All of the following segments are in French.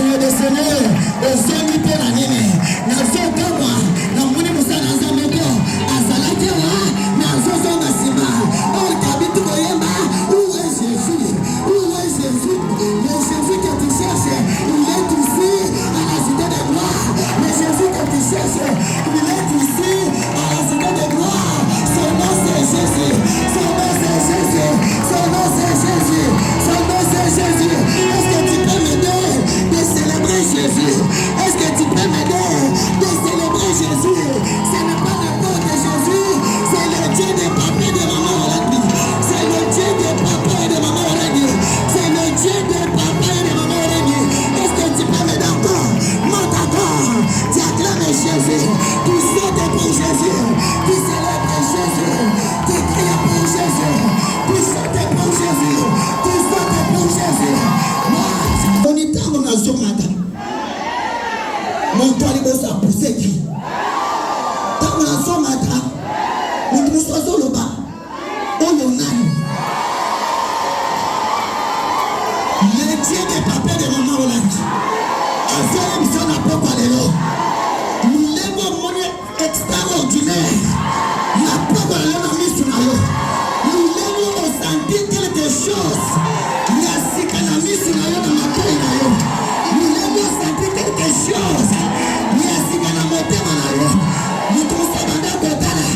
Seigneur des Seigneurs, aux hommes qui la nime, nazo kama, na muni musana zameko, azalakewa, nazo zona sima, oh tabitu koyemba, où est Jésus? Où est Jésus? Le Jésus que tu cherches, il est ici, à la cité de gloire. Le Jésus que tu cherches, il est ici, à la cité de gloire. Son nom c'est Jésus, son nom c'est Jésus, son nom c'est Jésus, son nom c'est Jésus. Est-ce que tu peux m'aider de célébrer Jésus? Est-ce que tu peux m'aider de célébrer Jésus? Ce n'est pas n'importe Jésus, c'est le Dieu de papa et de maman Orangui. C'est le Dieu de papa et de maman Orangui. C'est le Dieu de papa et de maman Orangui. Est-ce que tu peux m'aider encore? Monte encore, tu acclames Jésus, tu sautes pour Jésus, tu célèbres Jésus, tu cries pour Jésus, tu sautes pour Jésus, tu sautes pour Jésus. On y t'a mon nation matin. Mon toit les boss a poussé qui? T'as mon nation matin. Mon tout soit sur le bas. On y en a. Le Dieu des papas de maman Orangui. À faire l'émission n'a pas parlé là. Nous lèvons monnaie extraordinaire. N'a pas parlé dans la mission. Nous lèvons au sentir quelque chose. Il y a si qu'un ami sur la dans ma peau. Nous lèvons au sentir quelque chose. Il y a si qu'un ami sur la nous tous sommes dans le côté là.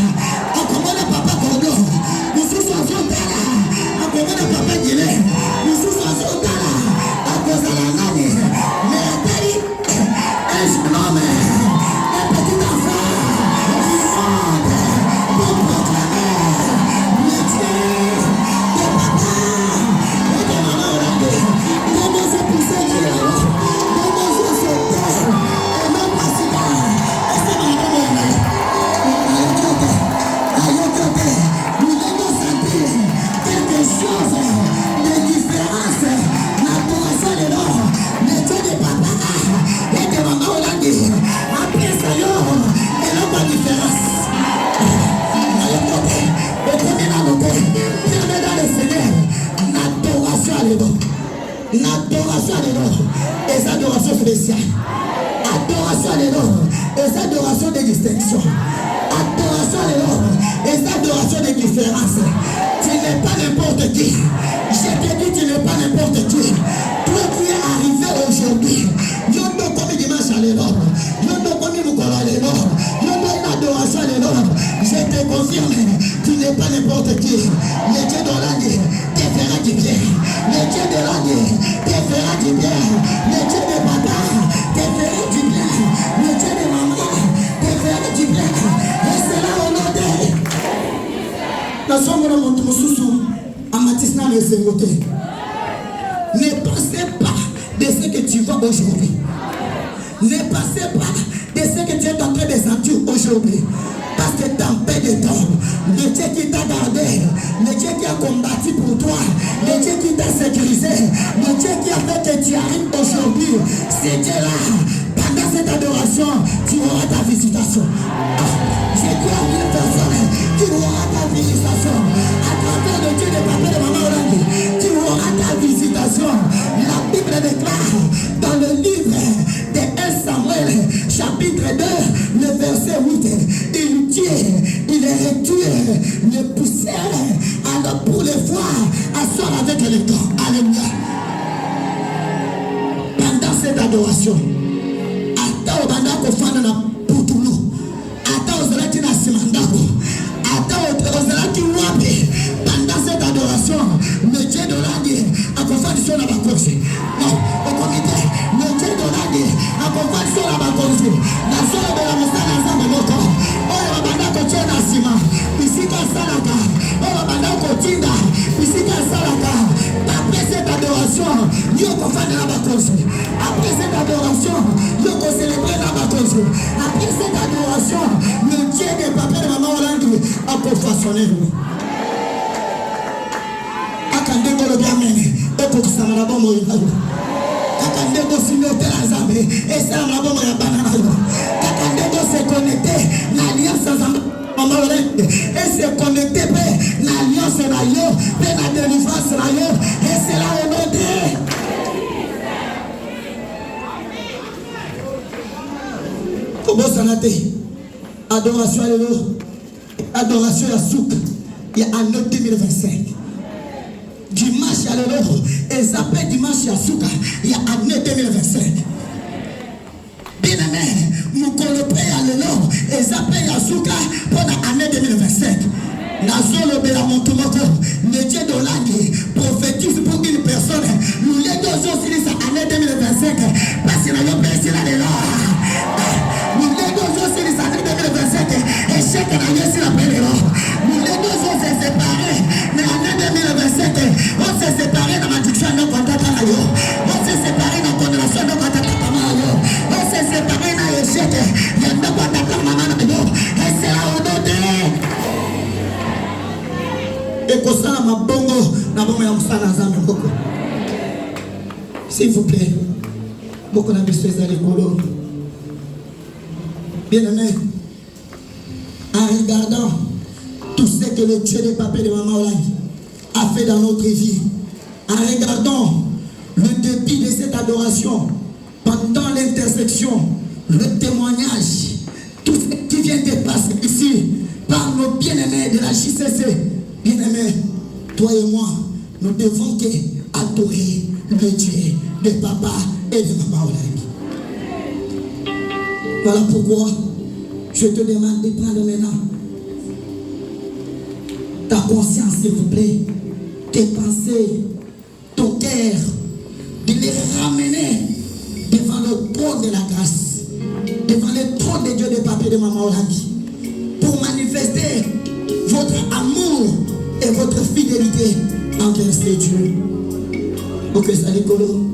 On commande papa Kodo. Nous tous sommes dans là. On commande papa Guillet. Nous tous sommes dans là. À cause de la nani. Mais la taille est je nomme un petit enfant. Pour proclamer le Dieu de papa et de maman Orangui. Comment se pousser de là? Comment se sauter? Et non pas si bas. Et c'est ma maman Orangui. Nous devons sentir quelque chose de différence. L'adoration de l'or, le Dieu de papa et de maman Orangui. Après ça, il n'y a pas de différence. Bienvenue dans le Seigneur. L'adoration à l'or. L'adoration à l'or. Et sa adoration spéciale. Adoration à l'or. Et sa adoration de distinction. Adoration à l'or. Et sa adoration de différence. Tu n'es pas n'importe qui. Je te dis, tu n'es pas n'importe qui. Toi qui es arrivé aujourd'hui. Yondo comme dimanche à l'or. Yondo comme Moukola à l'or. Yondo une adoration à l'or. Je te confirme, tu n'es pas n'importe qui. Le Dieu d'Orangui te fera du bien. Le Dieu d'Orangui te fera du bien. Le Dieu de papa te fera du bien. Le Dieu de maman te fera du bien. Et c'est là au nom de... Nous sommes dans mon sous-sous. Amatisna ne s'est voté. Ne pensez pas de ce que tu vois aujourd'hui. Ne pensez pas de ce que tu es en train de sentir aujourd'hui. Parce que dans peu de temps, le Dieu qui t'a gardé, le Dieu qui a combattu pour toi, le Dieu qui t'a sécurisé, le Dieu qui a fait que tu arrives aujourd'hui, c'est Dieu-là. Pendant cette adoration, tu auras ta visitation. Je crois en une personne qui aura ta visitation. À travers le Dieu de papa et de maman Orangui, tu auras ta visitation. La Bible déclare dans le livre de 1 Samuel, chapitre 2, le verset 8, il tue, il réduit le poussière alors pour les voir asseoir avec le temps. Alléluia. Pendant cette adoration, ata obanda kofana na putulu, ata ozalaki na simandako, ata ozalaki wapi. Pendant cette adoration, le Dieu d'Orangui a confié sur la bakosi. Non, au comité, le Dieu d'Orangui a confié sur la bakosi. La soeur de la moussana ensemble moko. Oh, obanda kotia na sima. Bisika salaka. Oh, obanda kotinda. Bisika salaka. Après cette adoration, Dieu confie de la bakosi. Après cette adoration, Dieu célébrer la bakosi. Après cette adoration, le Dieu de papa et de maman Orangui a confaçonné nous. Akandeko le bien mené. Et pour ça, on a bon mot. Akandeko s'unité la zambe. Et ça, on a bon mot ya banana. Akandeko se connecter l'alliance ensemble. Et se connecter l'alliance na yo, la délivrance na yo. Et c'est là au nom de Adoration, alléluia. Adoration à Souk. Il y a un autre 2025. Dimanche, alléluia. Et ça fait dimanche à Souk. Il y a un autre 2025. Bien aimé, nous connaissons alléluia. Et ça fait à Souk pour l'année 2025. Nazolo Bela Montomoko, le Dieu de l'année, prophétise pour une personne. Nous les deux jours, c'est l'année 2025. Parce que nous avons percé l'année là. Nous les deux jours, c'est l'année 2025. Et chaque année, c'est la belle là. Nous les deux jours, c'est séparés. Mais l'année 2025, on s'est séparés dans ma diction, non, quand on on s'est séparés dans la condamnation, non, quand on s'est séparés dans l'échec. Il y a non, quand on et c'est là où on est. S'il vous plaît, beaucoup d'ambitieux à l'école. Bien aimé, en regardant tout ce que le Dieu de papa et de maman a fait dans notre vie, en regardant le début de cette adoration, pendant l'intersection, le témoignage, tout ce qui vient de passer ici, par nos bien-aimés de la JCC, bien-aimés, toi et moi, nous devons adorer le Dieu de papa et de maman. Voilà pourquoi je te demande de prendre maintenant ta conscience, s'il vous plaît, tes pensées, ton cœur, de les ramener devant le trône de la grâce, devant le trône de Dieu de papa et de maman pour manifester votre amour et votre fidélité envers ces dieux. Ok, ça l'écolo.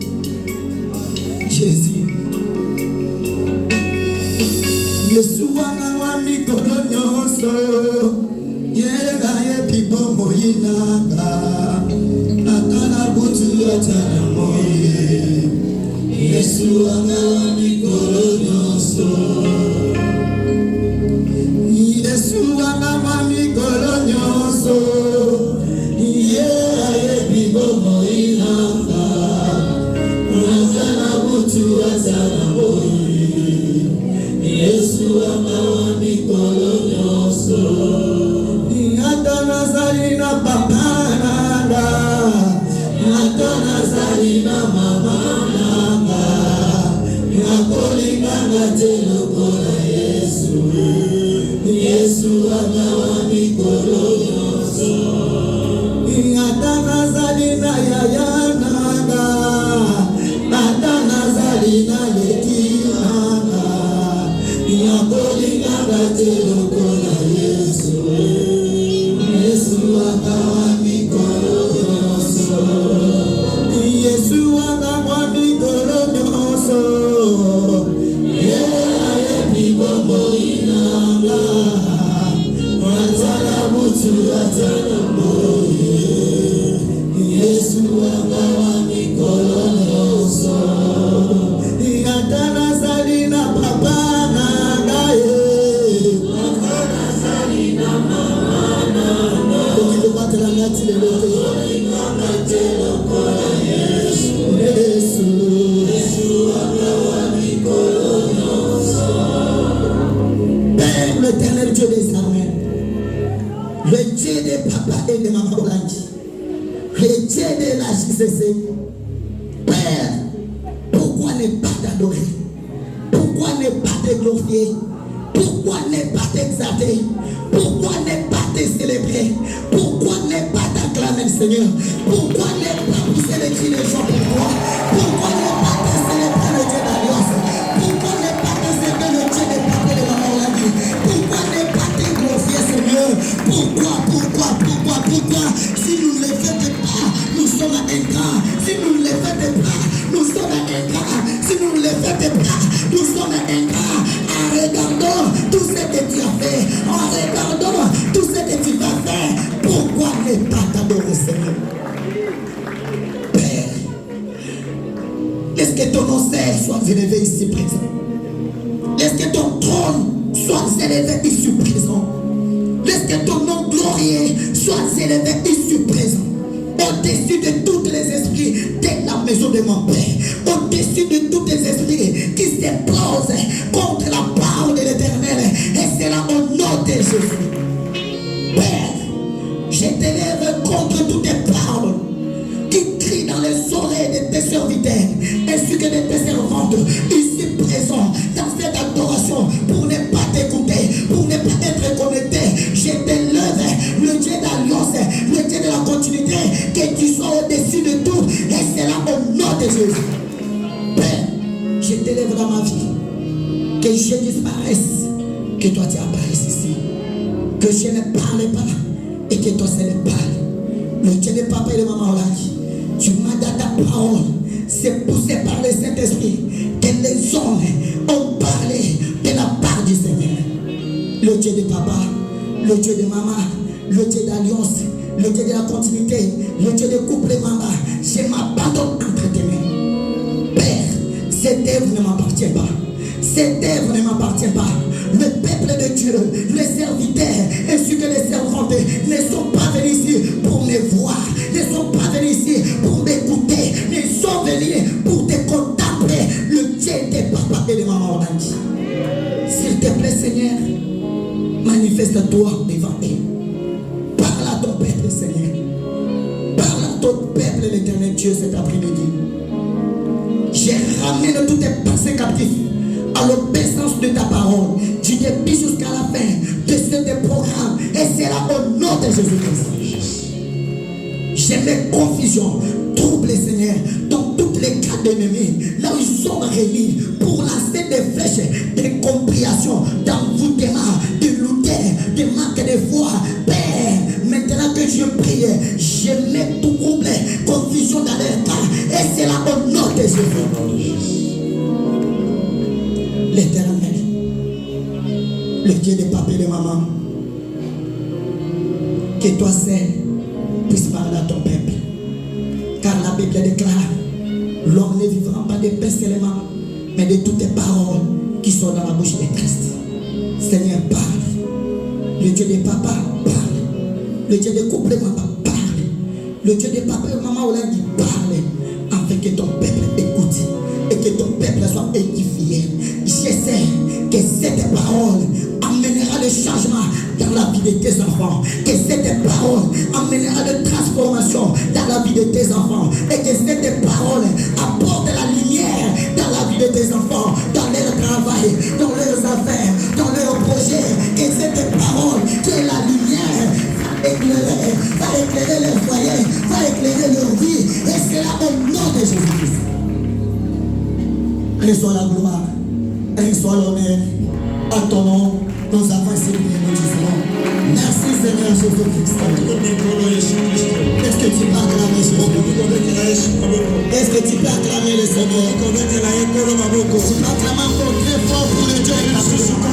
Jésus. Yeshua na wa mikolo nyonso. Yega ye pipo moyinaka. Atana butu atana moye. Yeshua na wa mikolo nyonso. Yeshua na wa mikolo nyonso. Au-dessus de tous les esprits qui s'explosent contre la parole t'élèves dans ma vie. Que je disparaisse, que toi tu apparaisses ici. Que je ne parle pas et que toi tu ne parles. Le Dieu de papa et de maman Olaki, tu m'as donné ta parole. C'est poussé par le Saint-Esprit que les hommes ont parlé de la part du Seigneur. Le Dieu de papa, le Dieu de maman, le Dieu d'alliance, le Dieu de la continuité, le Dieu de couple et maman, je m'abandonne entre tes mains. Père, cette œuvre ne m'appartient pas. Cette œuvre ne m'appartient pas. Le peuple de Dieu, les serviteurs ainsi que les servantes ne sont pas venus ici pour me voir, ne sont pas venus ici pour m'écouter, mais sont venus pour te contempler, le Dieu de papa et de maman Orlandi. S'il te plaît, Seigneur, manifeste-toi devant eux. Parle à ton peuple, Seigneur. Parle à ton peuple, l'Éternel Dieu, cet après-midi. Je ramène tous tes pensées captives à l'obéissance de ta parole, du début jusqu'à la fin de ce programme, et c'est là au nom de Jésus-Christ. Je mets confusion, trouble, Seigneur, dans toutes les cas d'ennemis, là où ils sont réunis pour lancer des flèches d'incompréhension, d'envoûtement, de lutter, de manque de foi. Père, maintenant que je prie, je mets tout trouble, confusion dans leur cas, et c'est là au nom de Jésus. L'Éternel, le Dieu des papas et de maman, que toi seul puisse parler à ton peuple. Car la Bible déclare, l'homme ne vivra pas de pain seulement, mais de toutes les paroles qui sont dans la bouche de Christ. Seigneur, parle. Le Dieu des papas, parle. Le Dieu des couples et maman, parle. Le Dieu des papas et maman, on l'a dit, parle. Afin que ton peuple écoute et que ton peuple soit édifié. Je sais que cette parole amènera le changement dans la vie de tes enfants. Que cette parole amènera de transformation dans la vie de tes enfants. Et que cette parole apporte la lumière dans la vie de tes enfants, dans leur travail, dans leurs affaires, dans leurs projets. Que cette parole, que la lumière va éclairer leur foyer, va éclairer leur vie. Et c'est là au nom de Jésus-Christ. Reçois la gloire. Reçois l'honneur. À ton nom, nous avons essayé de nous disons merci Seigneur Jésus-Christ. Est-ce que tu peux acclamer Jésus? Est-ce que tu peux acclamer le Seigneur? Tu peux acclamer encore très fort pour le Dieu de la puissance.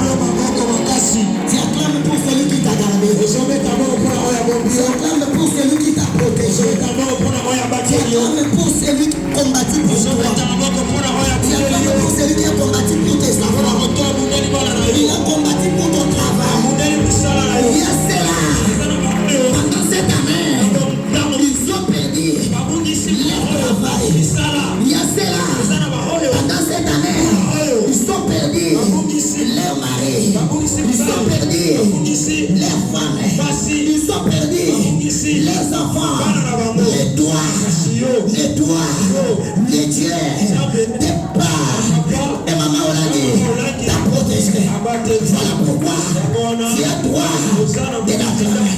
Tu acclames pour celui qui t'a gardé. Tu acclames pour celui qui t'a protégé. Tu acclames pour celui qui combattit pour toi. Tu acclames pour celui qui a combattu pour tes enfants. Il a combattu pour ton travail. Il y a cela. Pendant cette année, ils ont perdu leur travail. Il y a cela. Pendant cette année, ils ont perdu leur mari. Ils ont perdu leurs femmes. Ils ont perdu leurs enfants. Les doigts, les dieux, tes pas. Et maman Olagi t'a protégé. Voilà pourquoi tu as droit de l'acclamer.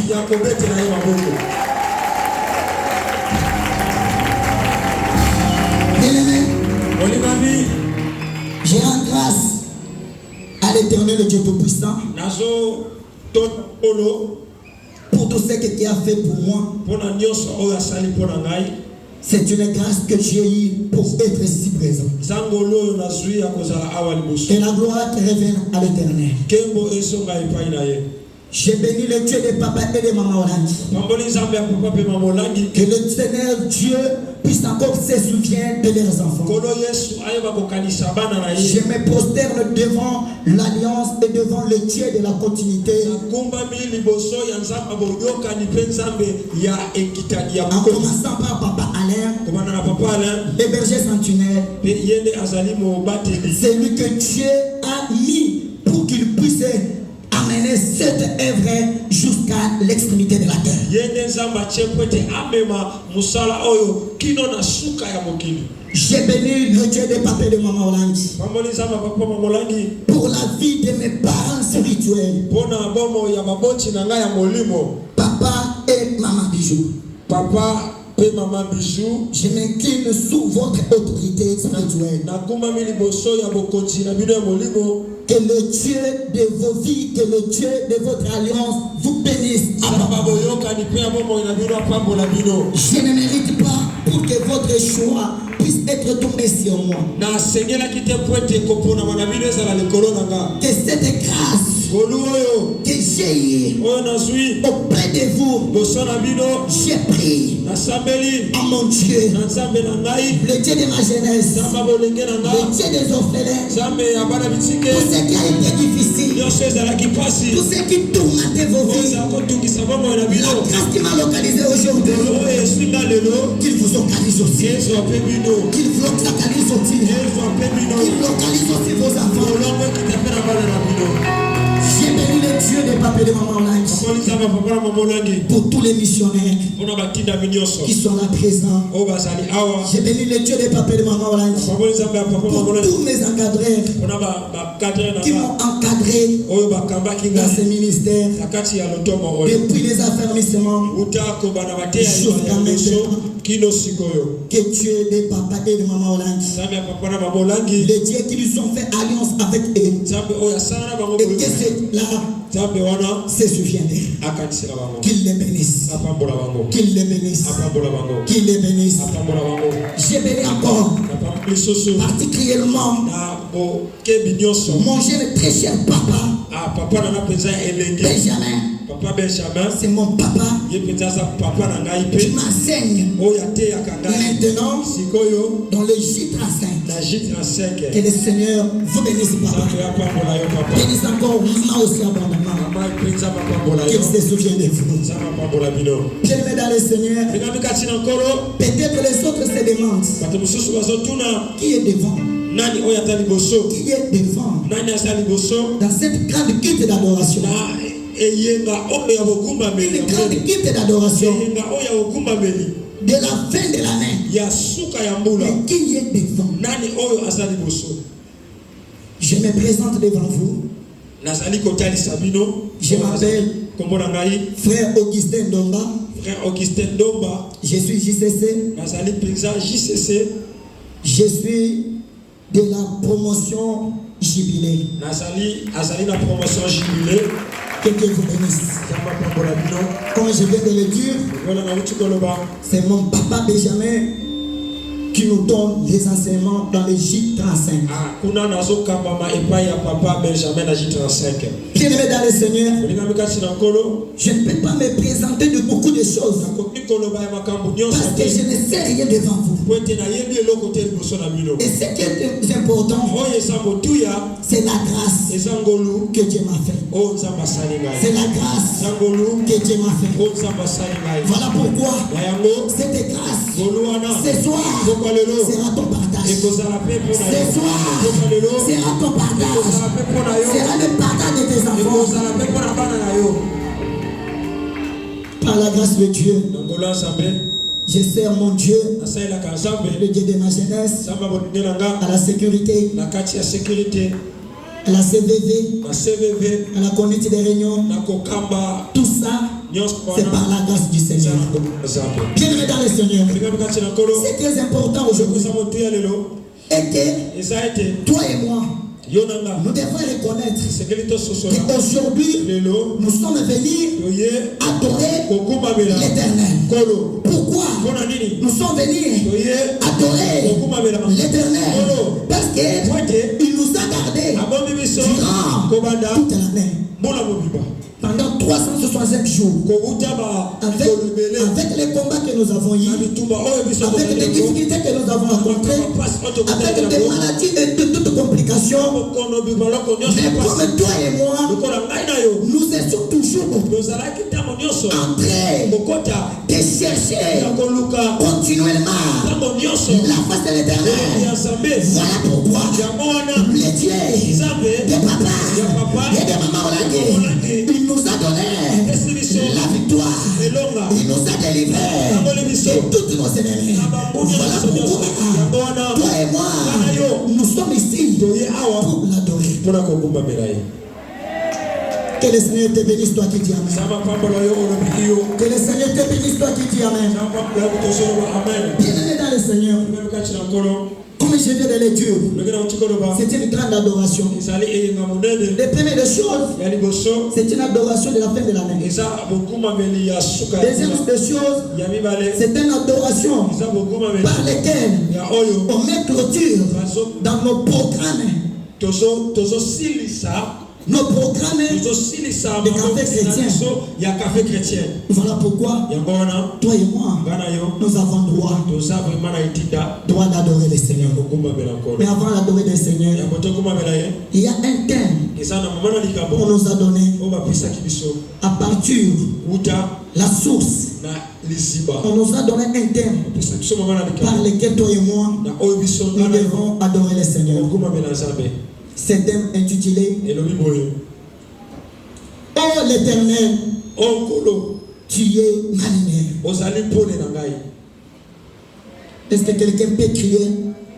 Bien-aimé, je rends grâce à l'Éternel, le Dieu Tout-Puissant, pour tout ce que tu as fait pour moi. C'est une grâce que j'ai eue pour être ici présent. Que la gloire te revienne à l'Éternel. J'ai béni le Dieu de papa et de maman Orlandi. Que le Seigneur Dieu puisse encore se souvenir de leurs enfants. Je me prosterne devant l'alliance et devant le Dieu de la continuité. En commençant par papa Alain, le berger centenaire, c'est lui que Dieu a mis pour qu'il puisse amener cette œuvre jusqu'à l'extrémité de la terre. J'ai béni le Dieu de papa et de maman Orlandi pour la vie de mes parents spirituels, papa et maman Bijou. Papa Je m'incline sous votre autorité spirituelle. Que le Dieu de vos vies, que le Dieu de votre alliance vous bénisse. Je ne mérite pas pour que votre choix puisse être tombé sur moi. Que cette grâce que j'ai eue auprès de vous, j'ai pris à mon Dieu, le Dieu de ma jeunesse, le Dieu des orphelins, tout ce qui a été difficile, tout ce qui tourmentait vos vies, la grâce qui m'a localisé aujourd'hui, qu'il vous localise aussi, qu'il vous localise aussi, qu'il localise aussi vos enfants. J'ai béni le Dieu des papas de Maman Olange pour tous les missionnaires qui sont là présents. J'ai béni le Dieu des papas de Maman Olange pour tous mes encadreurs qui m'ont encadré dans ce ministère depuis les affermissements jusqu'à maintenant. Que Dieu des papas et de Maman Olange, les dieux qui nous ont fait alliance avec eux, et que ceux-là se souviennent d'eux. Qu'il les bénisse. Qu'il les bénisse. Qu'il les bénisse. J'ai béni encore particulièrement mon jeune très cher papa Benjamin. C'est mon papa qui m'enseigne maintenant dans le J35. Que le Seigneur vous bénisse, papa. Bénisse encore maman aussi abondamment. Qu'il se souvienne de vous. Bien-aimé dans le Seigneur, peut-être les autres se demandent qui est devant. Qui est devant dans cette grande culte d'adoration. Une grande culte d'adoration de la fin de l'année. Mais qui est devant? Je me présente devant vous. Je m'appelle Frère Augustin Domba. Je suis JCC. Je suis de la promotion Jubilé. Que Dieu vous bénisse. Comme je viens de le dire, c'est mon papa Benjamin qui nous donne les enseignements dans le J35. Bien-aimé dans le Seigneur, je ne peux pas me présenter de beaucoup de choses parce que je ne sais rien devant vous. Et ce qui est important, c'est la grâce que Dieu m'a fait. C'est la grâce que Dieu m'a fait. Voilà pourquoi cette grâce, ce soir, sera ton partage. Ce soir, sera ton partage. Sera le partage de tes enfants. Par la grâce de Dieu, je sers mon Dieu, le Dieu de ma jeunesse, à la sécurité, à la CVV, à la conduite des réunions. Tout ça, c'est par la grâce du Seigneur. Bien-aimé dans le Seigneur, c'est très important aujourd'hui. Et que toi et moi, nous devons reconnaître qu'aujourd'hui, nous sommes venus adorer l'Éternel. Pourquoi nous sommes venus adorer l'Éternel? Parce qu'il nous a gardés durant toute l'année. Pendant 365 jours, avec les combats que nous avons eus, avec les difficultés que nous avons rencontrées, avec des maladies et de toutes complications, mais comme toi et moi, nous étions toujours en train de chercher continuellement la face de l'Éternel. Voilà pourquoi les dieux de papa et de maman Olange, il nous a donné la victoire, il nous a délivré de toutes nos ennemis. Voilà pourquoi toi et moi, nous sommes ici pour l'adorer. Que le Seigneur te bénisse, toi qui dis Amen. Que le Seigneur te bénisse, toi qui dis Amen. Bien-aimé dans le Seigneur, comme je viens de le dire, c'est une grande adoration. Les premières des choses, c'est une adoration de la fin de l'année. Deuxième des choses, c'est une adoration par laquelle on met clôture dans nos programmes. Nos programmes de café chrétien. Voilà pourquoi toi et moi, nous avons droit d'adorer le Seigneur. Mais avant d'adorer le Seigneur, il y a un thème qu'on nous a donné à partir de la source. On nous a donné un thème par lequel toi et moi, nous devons adorer le Seigneur. Cet thème intitulé Oh l'Éternel, tu es ma lumière. Est-ce que quelqu'un peut crier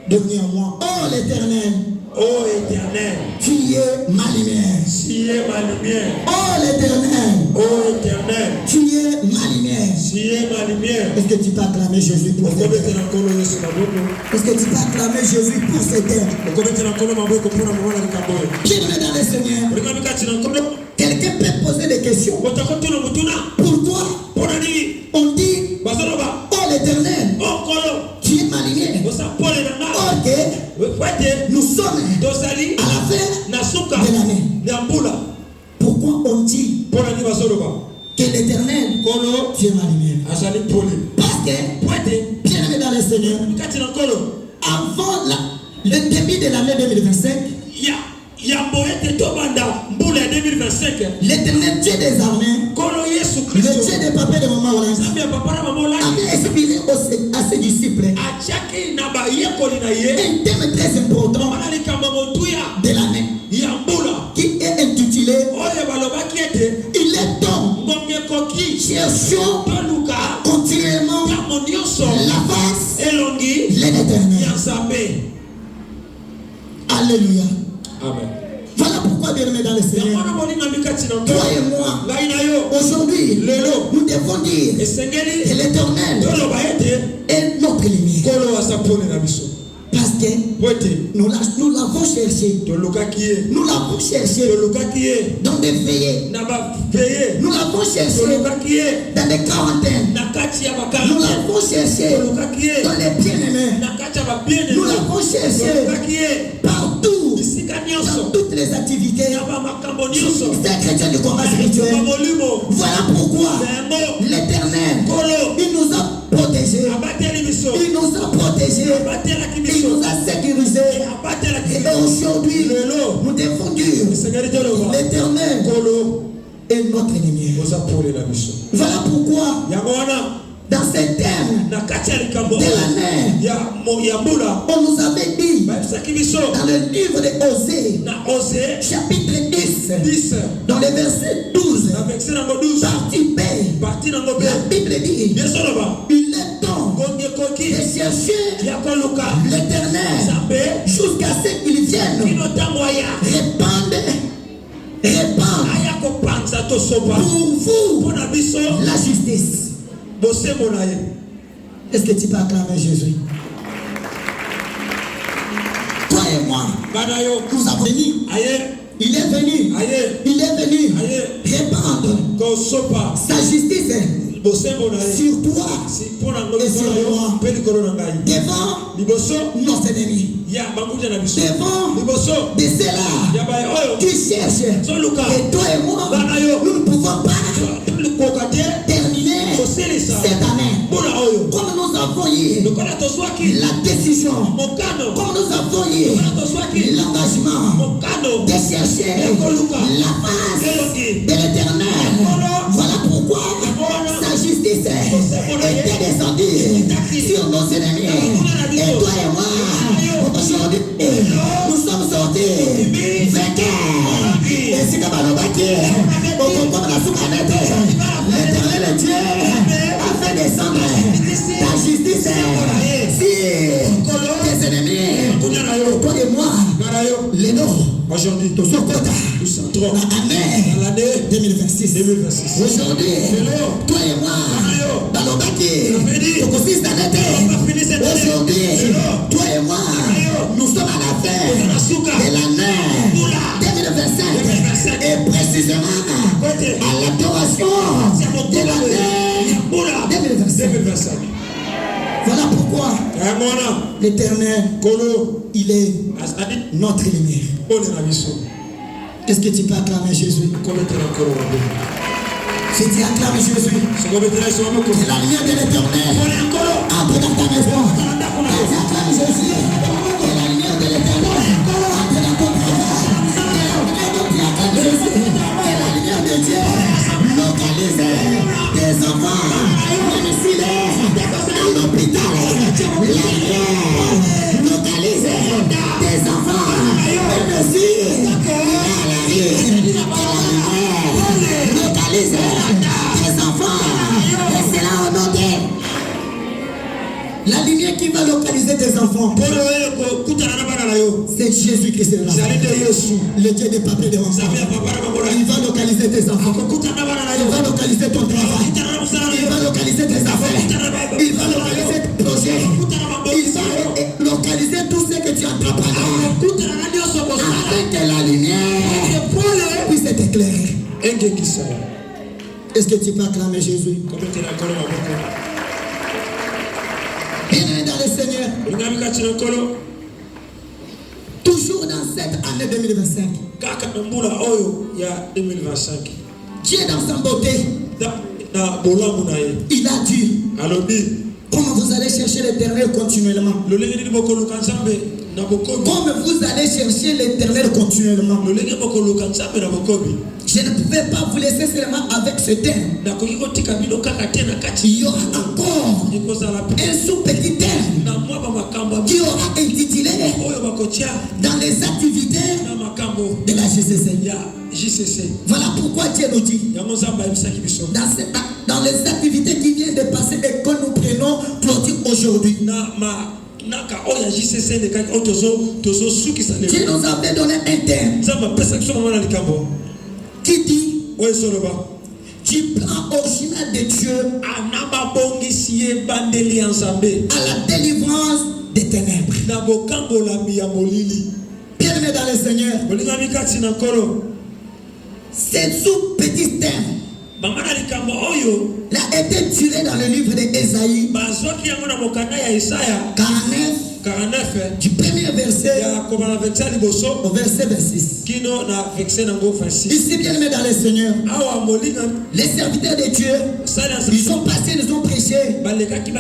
derrière moi? Oh l'Éternel, oh Éternel, tu es ma lumière. Tu es ma lumière. Oh l'Éternel, oh Éternel, tu es ma lumière. Tu es ma lumière. Est-ce que tu peux acclamer Jésus pour cette terre? Est-ce que tu peux acclamer Jésus pour cette terre? Bien-aimé dans le Seigneur, quelqu'un peut poser des questions. Pour toi, on dit oh l'Éternel, tu es ma lumière. Ok, nous sommes à la fin de l'année. Pourquoi on dit que l'Éternel, tu es ma lumière? Parce que, bien aimé dans le Seigneur, avant le début de l'année 2025, l'Éternel Dieu des armées, le Dieu des papas et de maman avait expliqué à ses disciples un thème très important de l'année qui est intitulé Il est temps, cherchons continuellement la face de l'Éternel. Alléluia. Amen. Voilà pourquoi, bien-aimé dans le Seigneur, toi et moi, aujourd'hui, nous devons dire que l'Éternel est notre lumière. Parce que nous l'avons cherché. Nous l'avons cherché dans des veillées. Nous l'avons cherché dans des quarantaines. Nous l'avons cherché dans les bien-aimés. Nous l'avons cherché partout. Dans toutes les activités des chrétiens du combat spirituel. Voilà pourquoi l'Éternel, il nous a protégés. Il nous a protégés. Il nous a sécurisés. Et aujourd'hui, nous devons dire l'Éternel est notre lumière. Voilà pourquoi dans ce thème de l'année, on nous avait dit dans le livre de Osée, chapitre 10, dans le verset 12, partie B, la Bible dit il est temps de chercher l'Éternel jusqu'à ce qu'il vienne répandre pour vous la justice. Est-ce que tu peux acclamer Jésus? Toi et moi, nous avons venu. Il est venu répandre sa justice sur toi et sur moi, devant nos ennemis, devant de ceux-là qui cherchent. Et toi et moi, nous ne pouvons pas terminer cette année comme nous avons eu la décision, comme nous avons eu l'engagement de chercher la face de l'Éternel. Voilà pourquoi sa justice était descendue sur nos ennemis. Et toi et moi, aujourd'hui, nous sommes sortis vainqueurs. Et si tu as l'Éternel est Dieu a fait descendre ta justice sur tes ennemis. Toi et moi, les noms Aujourd'hui, nous sommes nous centrons dans l'année 2026. Aujourd'hui, toi et moi, dans le bâti, aujourd'hui, toi et moi, nous sommes à la fin de l'année 2025 et précisément à l'adoration de l'année 2025. Voilà pourquoi l'Éternel, il est notre lumière. Est-ce que tu peux acclamer Jésus? Si tu acclames Jésus, c'est la lumière de l'Éternel. Entre dans ta maison, tu acclames Jésus. C'est la lumière de l'Éternel. Entre dans ton travail, tu acclames Jésus. C'est la lumière de Dieu. Localise tes enfants. Même s'il est à l'hôpital, la lumière localise tes enfants. Même s'il est à la rue, la lumière localise tes enfants. Et c'est là au nom de la lumière qui va localiser tes enfants. C'est Jésus-Christ de Nazareth. Le Dieu des papiers de maman. Il va localiser tes enfants. Il va localiser ton travail. Il va localiser tes affaires. Il va localiser tes projets. Il va localiser tout ce que tu entreprends. Afin que la lumière puisse être éclairée. Est-ce que tu peux acclamer Jésus? Bien-aimé dans le Seigneur. Toujours dans cette année 2025. Dieu dans sa beauté, il a dit comment vous allez chercher l'Éternel continuellement. Comme vous allez chercher l'Éternel continuellement. Je ne pouvais pas vous laisser seulement avec ce thème. Il y aura encore un sous-petit thème qui aura intitulé dans les activités de la JCC. Voilà pourquoi Dieu nous dit dans les activités qui viennent de passer et que nous prenons clôture aujourd'hui. Dieu nous avait donné un thème qui dit du plan original de Dieu à la délivrance des ténèbres. Bien-aimé dans le Seigneur, c'est sous petit thème a été tiré dans le livre d'Ésaïe 49 du premier verset au verset 26. Ici, bien aimé dans le Seigneur, les serviteurs de Dieu, ils sont passés, ils nous ont prêché,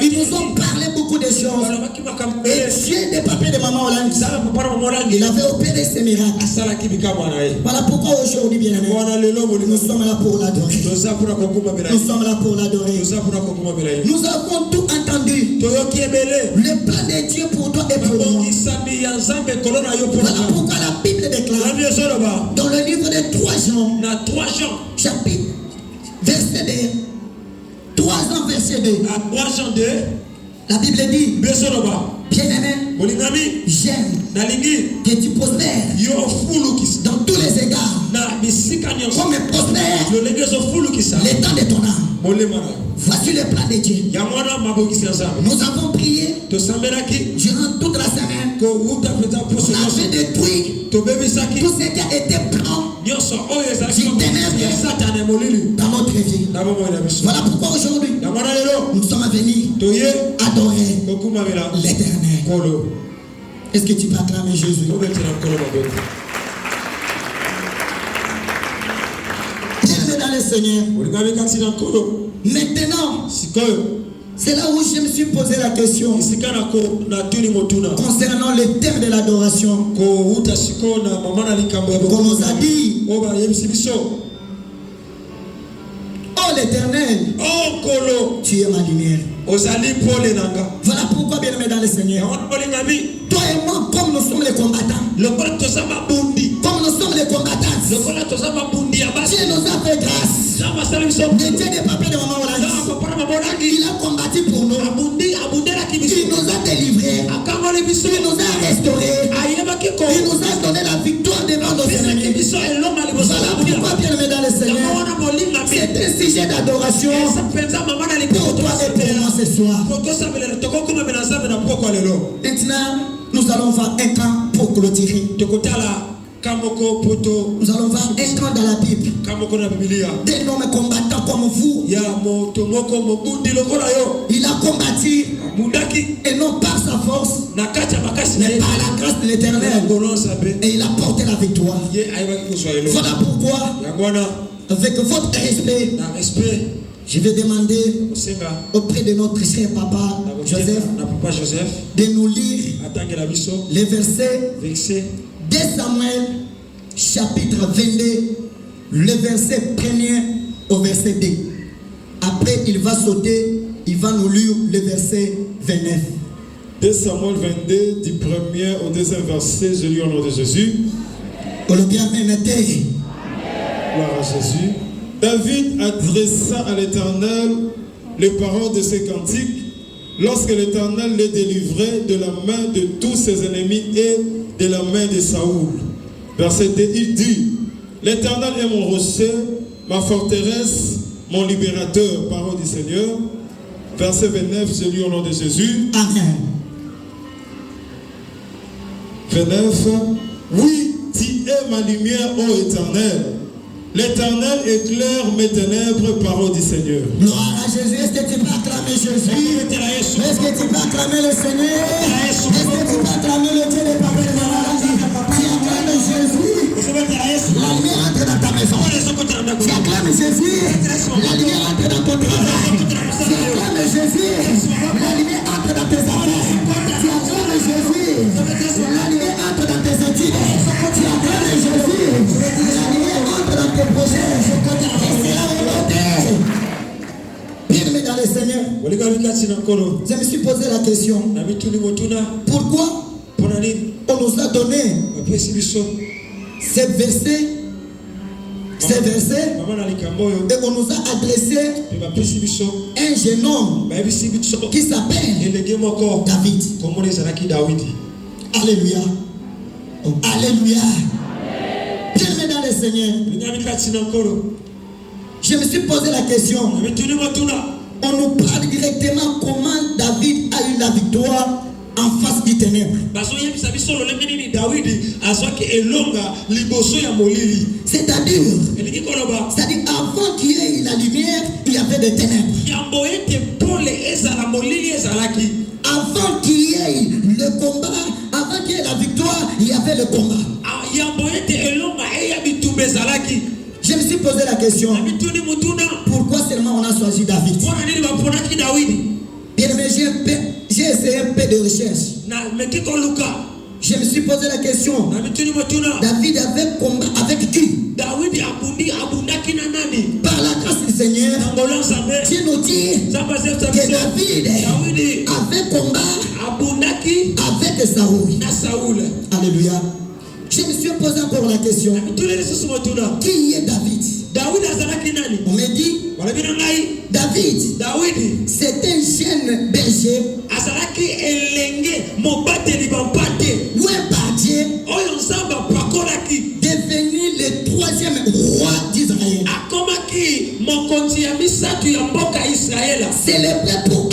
ils nous ont parlé beaucoup de choses. Et Dieu des papiers de maman Hollande, il avait opéré ces miracles. Voilà pourquoi aujourd'hui, bien aimé, nous sommes là pour l'adorer. Nous sommes là pour l'adorer. Nous avons tout entendu. Le plan de Dieu pour toi et pour moi. Voilà pourquoi la Bible déclare dans le livre de 3 Jean, chapitre, verset 2, 3 ans, verset 2. La Bible dit, bien-aimé, j'aime que tu prospères dans tous les égards, comme prospère les temps de ton âme. Voici le plan de Dieu. Nous avons prié durant toute la semaine. On avait détruit tout ce qui a été plan du ténèbre dans notre vie. Voilà pourquoi aujourd'hui nous sommes venus adorer l'Éternel. Est-ce que tu peux acclamer Jésus? Bienvenue dans le Seigneur. Maintenant, c'est là où je me suis posé la question concernant le thème de l'adoration. On nous a dit, oh l'Éternel, tu es ma lumière. Voilà pourquoi, bien aimé dans le Seigneur, toi et moi, comme nous sommes les combattants, comme nous sommes les combattants, Dieu nous a fait grâce. Le Dieu des papiers de maman Hollande, il a combattu pour nous. Il nous a délivrés. Il nous a restaurés. Il nous a donné la vie. victoire devant nos ennemis. Voilà pourquoi, bien-aimé dans le Seigneur, c'est un sujet d'adoration pour toi et pour moi ce soir. Maintenant, nous allons voir un camp pour clôturer. Nous allons voir un camp dans la Bible. Des noms combattants comme vous. Il a combattu et non par sa force, mais par la grâce de l'Éternel. Et il a porté la victoire. Voilà pourquoi, avec votre respect, je vais demander auprès de notre cher papa Joseph de nous lire les versets de Samuel chapitre 22, le verset 1er au verset 2. Après, il va sauter, il va nous lire le verset 29. 2 Samuel 22, du 1er au 2e verset, je lis au nom de Jésus. Gloire à Jésus. David adressa à l'Éternel les paroles de ses cantiques lorsque l'Éternel les délivrait de la main de tous ses ennemis et de la main de Saoul. Verset 2, il dit: l'Éternel est mon rocher, ma forteresse, mon libérateur. Parole du Seigneur. Verset 29, je lis au nom de Jésus. Amen. 29. Oui, tu es ma lumière, ô Éternel. L'Éternel éclaire mes ténèbres, parole du Seigneur. Gloire à Jésus. Est-ce que tu peux acclamer Jésus? Est-ce que tu peux acclamer le Seigneur? Est-ce que tu peux acclamer le Dieu des papas de maladie? Tu acclames Jésus, la lumière entre dans ta maison. Tu acclames Jésus, la lumière entre dans ton travail. Tu acclames Jésus, la lumière entre dans tes affaires. Tu acclames Jésus, la lumière entre dans tes études. Tu acclames Jésus, la lumière entre dans tes projets. Et c'est la volonté. Bien-aimé dans le Seigneur, je me suis posé la question: pourquoi on nous a donné ces versets et on nous a adressé un jeune homme qui s'appelle David. Alléluia. Alléluia. Bien-aimé dans le Seigneur, je me suis posé la question: on nous parle directement comment David a eu la victoire en face du ténèbre. C'est-à-dire avant qu'il y ait la lumière, il y avait des ténèbres. Avant qu'il y ait le combat, avant qu'il y ait la victoire, il y avait le combat. Je me suis posé la question: pourquoi seulement on a choisi David? Bien aimé, j'ai essayé un peu de recherche. Je me suis posé la question: David avait combat avec qui? Par la grâce du Seigneur, Dieu nous dit que David avait combat avec Saoul. Alléluia. Je me suis posé encore la question: qui est David? On me dit David, c'est un jeune berger devenu le 3e roi d'Israël, célébré pour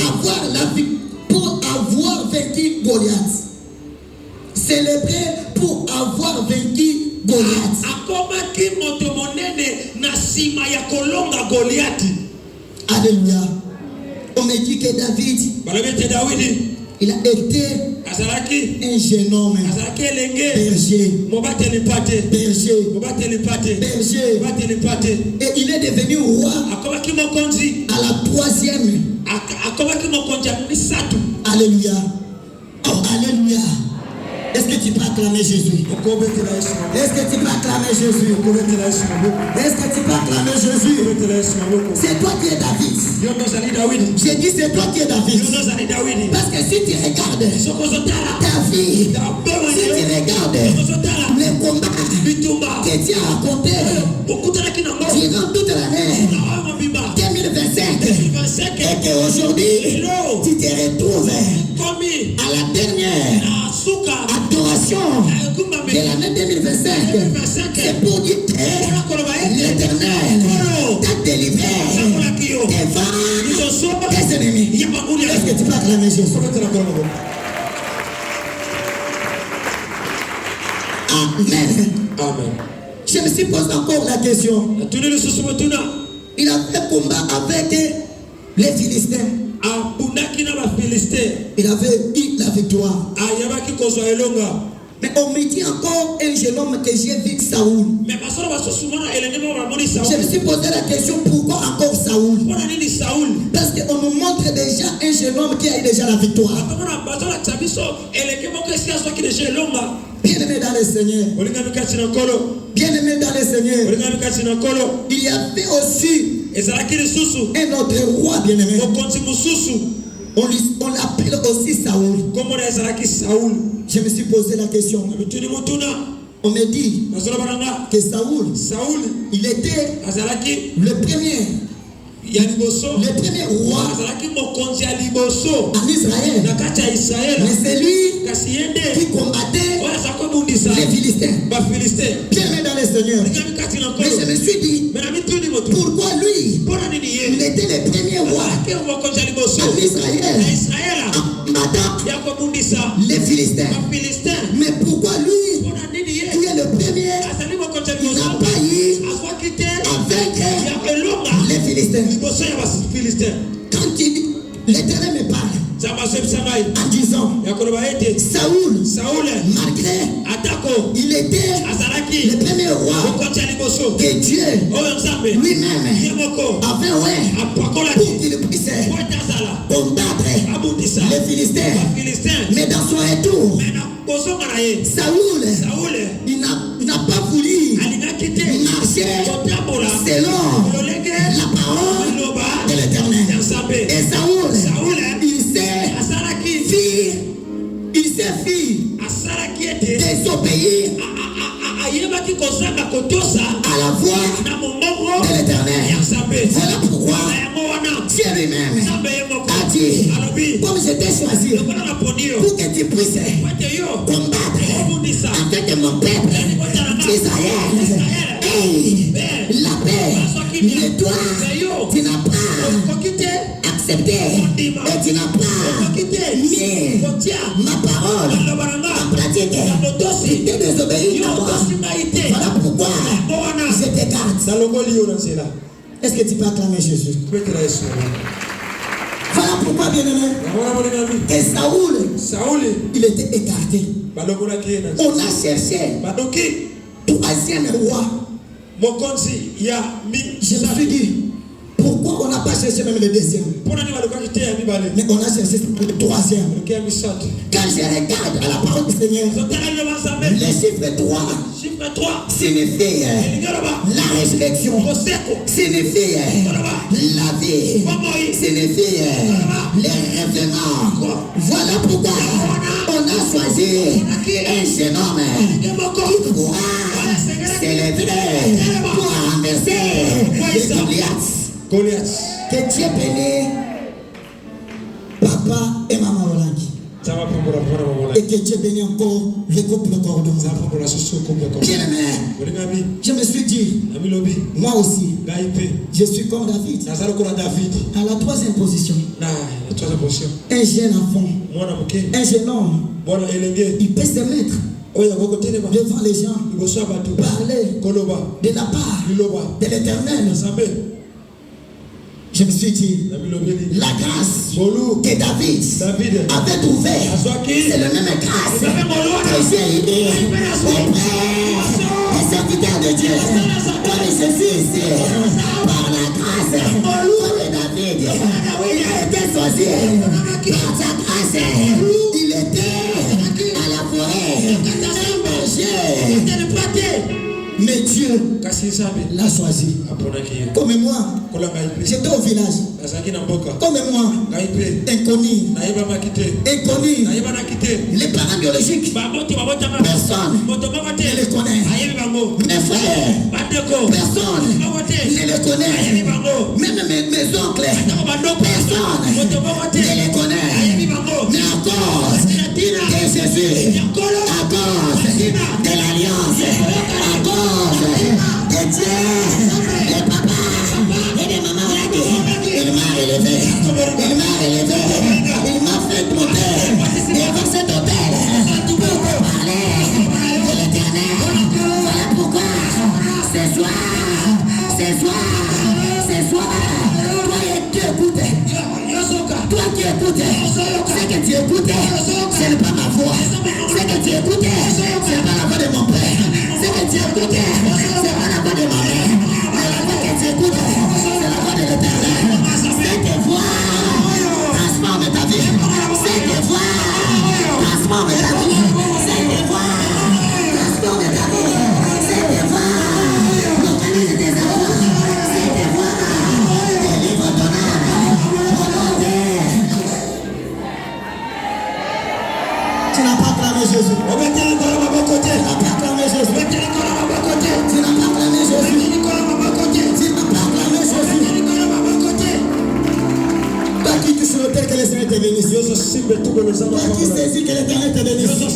avoir vaincu Goliath. Célébré pour avoir vaincu Goliath. Alléluia. On me dit que David, il a été un jeune homme, berger. Et il est devenu roi à la 3e. Alléluia. Oh, alléluia. Est-ce que tu peux acclamer Jésus? Est-ce que tu peux acclamer Jésus? Est-ce que tu peux acclamer Jésus? C'est toi qui es David. J'ai dit c'est toi qui es David. Parce que si tu regardes ta vie, si tu regardes les combats que tu as racontés durant toute l'année 2025, et qu'aujourd'hui tu te retrouves à la dernière adoration de l'année 2025, c'est pour dire que l'Éternel t'a délivré devant tes ennemis. Est-ce que tu peux acclamer Jésus? Amen. Amen. Je me suis posé encore la question. Il a fait combat avec les Philistins. Il avait eu la victoire. Mais on me dit encore un jeune homme que j'ai vu, Saoul. Je me suis posé la question, pourquoi encore Saoul? Parce qu'on nous montre déjà un jeune homme qui a eu déjà la victoire. Bien-aimé dans le Seigneur. Bien-aimé dans le Seigneur. Il y avait aussi un autre roi bien-aimé. On l'appelle aussi Saoul. Je me suis posé la question. On me dit que Saoul, il était le premier roi en Israël. Mais c'est lui qui combattait les Philistins. Bien-aimé dans le Seigneur. Mais je me suis dit, pourquoi lui, il était le premier roi en Israël en battant les Philistins. Mais pourquoi lui, qui est le premier, il n'a pas eu avec les Philistins? Quand l'Éternel me parle en disant Saoul, malgré il était le premier roi que Dieu lui-même avait pour qu'il puisse combattre les Philistins. Mais dans son retour, Saoul, il n'a pas voulu marcher selon la parole de l'Éternel. Et Saoul, il s'est fait désobéir à la voix de l'Éternel. Voilà pourquoi Dieu lui-même a dit, comme je t'ai choisi pour que tu puisses combattre avec mon peuple Israël. Hey, la paix, mais toi, tu n'as pas accepté et tu n'as pas mis ma parole en pratique. Tu t'es désobéi à moi. Voilà pourquoi je t'écarte. Est-ce que tu peux acclamer Jésus? Voilà pourquoi, bien-aimé, et Saoul, il était écarté. On a cherché troisième roi. Je me suis dit, pourquoi on n'a pas cherché même le deuxième? Mais on a cherché le troisième. Quand je regarde à la parole du Seigneur, le chiffre 3 signifie la résurrection, signifie la vie, signifie les rêvements. Voilà pourquoi on a choisi un jeune homme qui pourra s'élever pour renverser les Goliaths. Que Dieu bénisse papa et maman Olandi. Et que Dieu bénisse encore le couple Cordomo. Bien-aimé, je me suis dit, moi aussi, je suis comme David. À la troisième position. Un jeune enfant, un jeune homme, il peut se mettre devant les gens, parler de la part de l'Éternel. Je me suis dit, la grâce que David avait trouvée, c'est le même grâce que j'ai aidé auprès des serviteurs de Dieu. Comme je suis ici, par la grâce, comme David, il a été choisi par sa grâce. Il était à la forêt, un berger. Mais Dieu l'a choisi. Comme moi, j'étais au village. Comme moi, inconnu. Les parents biologiques, personne ne les connaît. Mes frères, personne ne les connaît. Même mes oncles, personne ne les connaît. Mais à cause de Jésus, à cause de l'alliance écouter. C'est pas la voix de ma mère. Mais la voix que tu écoutes, c'est la voix de l'Éternel. Cette voix transforme ta vie. Cette voix transforme ta vie. Cette voix transforme ta vie. Cette voix localise tes enfants. Cette voix délivre ton âme. Tu n'as pas clamé Jésus. Tu n'as pas clamé Jésus. Tu n'as pas clamé Jésus. Tu n'as pas clamé Jésus. Toi qui tu sur le terre que le Seigneur te bénisse. Toi qui saisis que l'Éternel te bénisse. Toi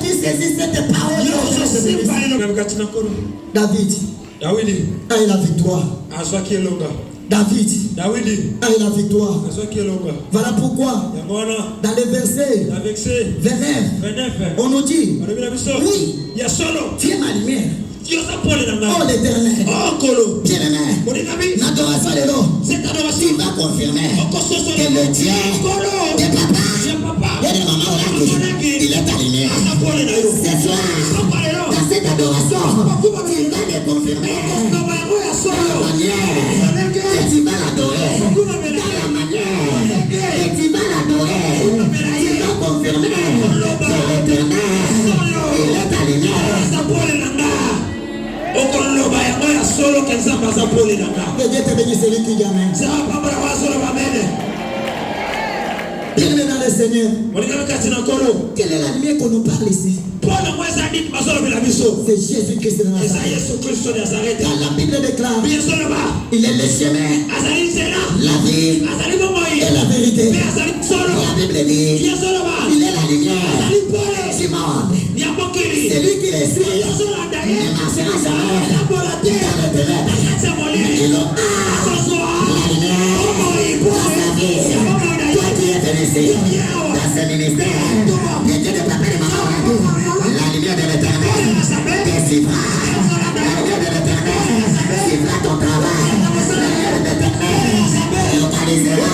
qui saisis cette parole. David a eu la victoire. David a eu la victoire. Voilà pourquoi dans le verset 29 on nous dit oui, tu es ma lumière. Oh l'Éternel, bien-aimé, l'adoration de l'eau, tu vas confirmer que le Dieu de papa et de maman il est ta lumière. Ce soir, dans cette adoration, tu vas le confirmer dans la manière que tu vas l'adorer, dans la manière que tu vas l'adorer, tu vas confirmer que l'Éternel il est ta lumière. Que Dieu te bénisse, celui qui gagne. Bien-aimé dans le Seigneur, quelle est la lumière qu'on nous parle ici? C'est Jésus-Christ de Nazareth. Quand la Bible déclare, il est le chemin, la vie et la vérité. La Bible dit, il est la lumière du monde. Celui qui le suit ne marchera jamais dans le ténèbres. Il a la lumière dans sa vie. Toi qui es venu ici, dans ce ministère, de Dieu de papa et de maman, la lumière de l'Éternel te suivra. La lumière de l'Éternel suivra ton travail. La lumière de l'Éternel localisera.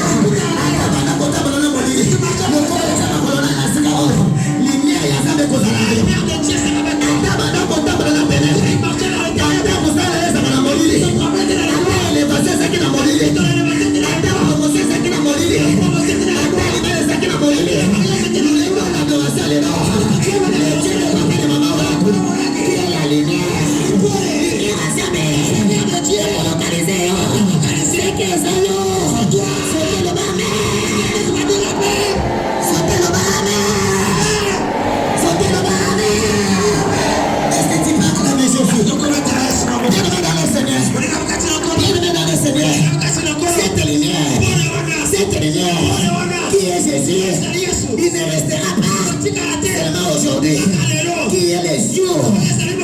Il ne restera pas seulement aujourd'hui, qui est les jours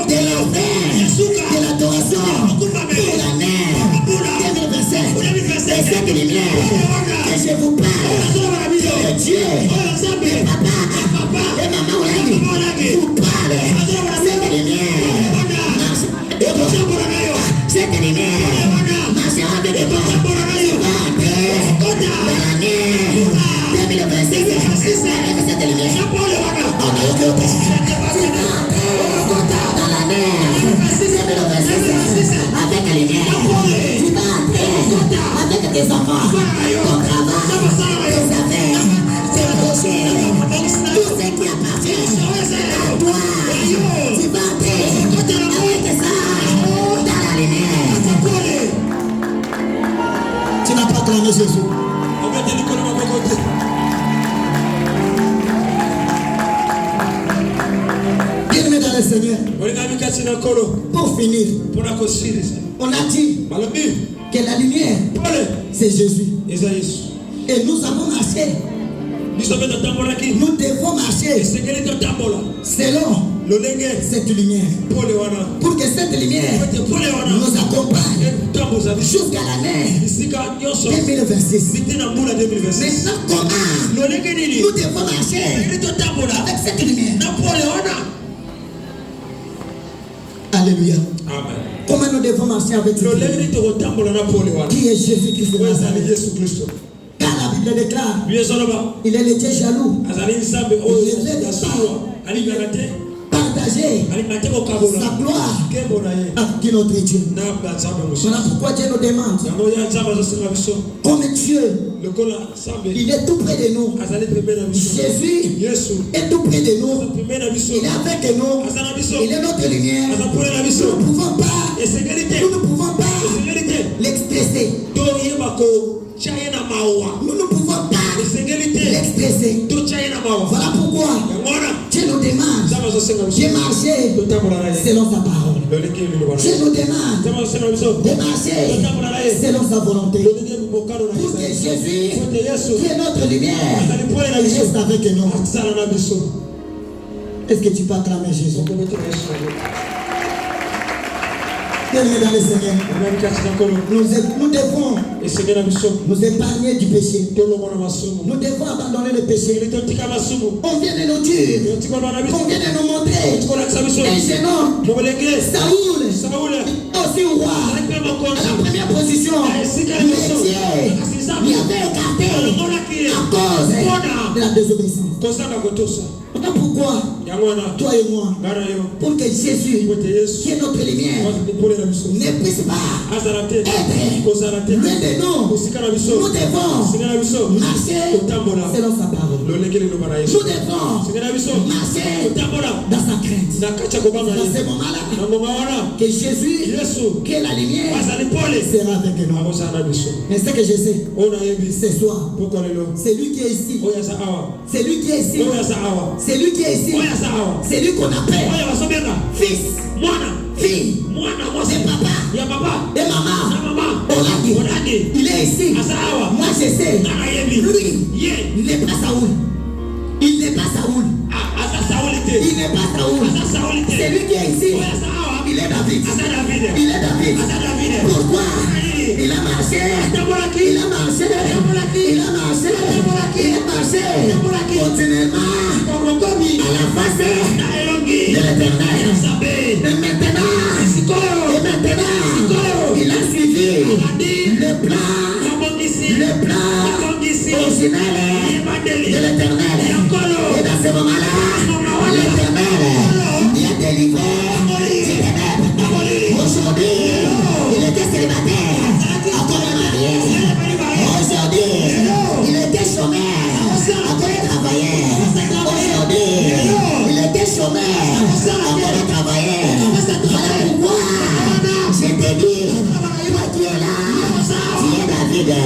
de l'enfer, de l'adoration pour l'année 2027. Et cette lumière que je vous parle, que le Dieu, le papa et maman vous parle, cette lumière, cette lumière marchera de devant, dans l'année 2026, avec cette lumière, on a occupé dans l'année 2026, avec la lumière, tu vas entrer avec tes enfants, ton travail, tes affaires, tes projets, tout ce qui appartient à toi, tu vas entrer avec ça dans la lumière. Tu n'as pas clamé Jésus. Bien-aimé dans le Seigneur, pour finir, on a dit que la lumière, c'est Jésus. Et nous avons marché. Nous devons marcher selon cette lumière. Pour que cette lumière nous accompagne jusqu'à l'année 2026. Maintenant, comment nous devons marcher avec cette lumière? Alléluia. Amen. Comment nous devons marcher avec cette lumière? Qui est Jésus-Christ de Nazareth? Car la Bible déclare, il est le Dieu jaloux. Il est le par partager sa gloire avec notre Dieu. Voilà pourquoi Dieu nous demande. Comme Dieu, il est tout près de nous. Jésus est tout près de nous. Il est avec nous. Il est notre lumière. Nous ne pouvons pas l'expresser. Nous ne pouvons pas l'expresser. Voilà pourquoi Dieu nous demande de marcher selon sa parole. Dieu nous demande de marcher selon sa volonté. Pour que Jésus, qui est notre lumière, reste avec nous. Est-ce que tu peux acclamer Jésus? Dans le Seigneur, nous devons nous épargner du péché. Nous devons abandonner le péché. On vient de nous dire, on vient de nous montrer un jeune homme, Saoul, aussi roi, à la première position, il avait écarté à cause de la désobéissance. Pourquoi toi et moi, pour que Jésus, qui est notre lumière, ne puisse pas être loin de nous, nous devons marcher selon sa parole. Nous devons marcher dans sa crainte. Dans ce moment-là, que Jésus, qui est la lumière, sera avec nous. Mais ce que je sais, ce soir, c'est lui qui est ici. C'est lui qui est ici. C'est lui qui est ici. C'est lui qu'on appelle fils, fille, et papa, et maman. Oladi. Il est ici. Moi je sais. Lui, il n'est pas Saoul. Il n'est pas Saoul. Il n'est pas Saoul. C'est lui qui est ici. Il est David. Il est David. Pourquoi? Il a marché. Il a marché. Il a marché. Il a marché. Continuellement. À la face de l'Éternel. Et maintenant, il a suivi le plan original de l'Éternel. Et dans ce moment-là, l'Éternel il a délivré du ténèbres. Aujourd'hui, il était célibataire, encore marié. Aujourd'hui, il était chômeur, encore travailleur. Aujourd'hui, il était chômeur, encore travailleur. Voilà pourquoi je te dis, toi qui es là, tu es David.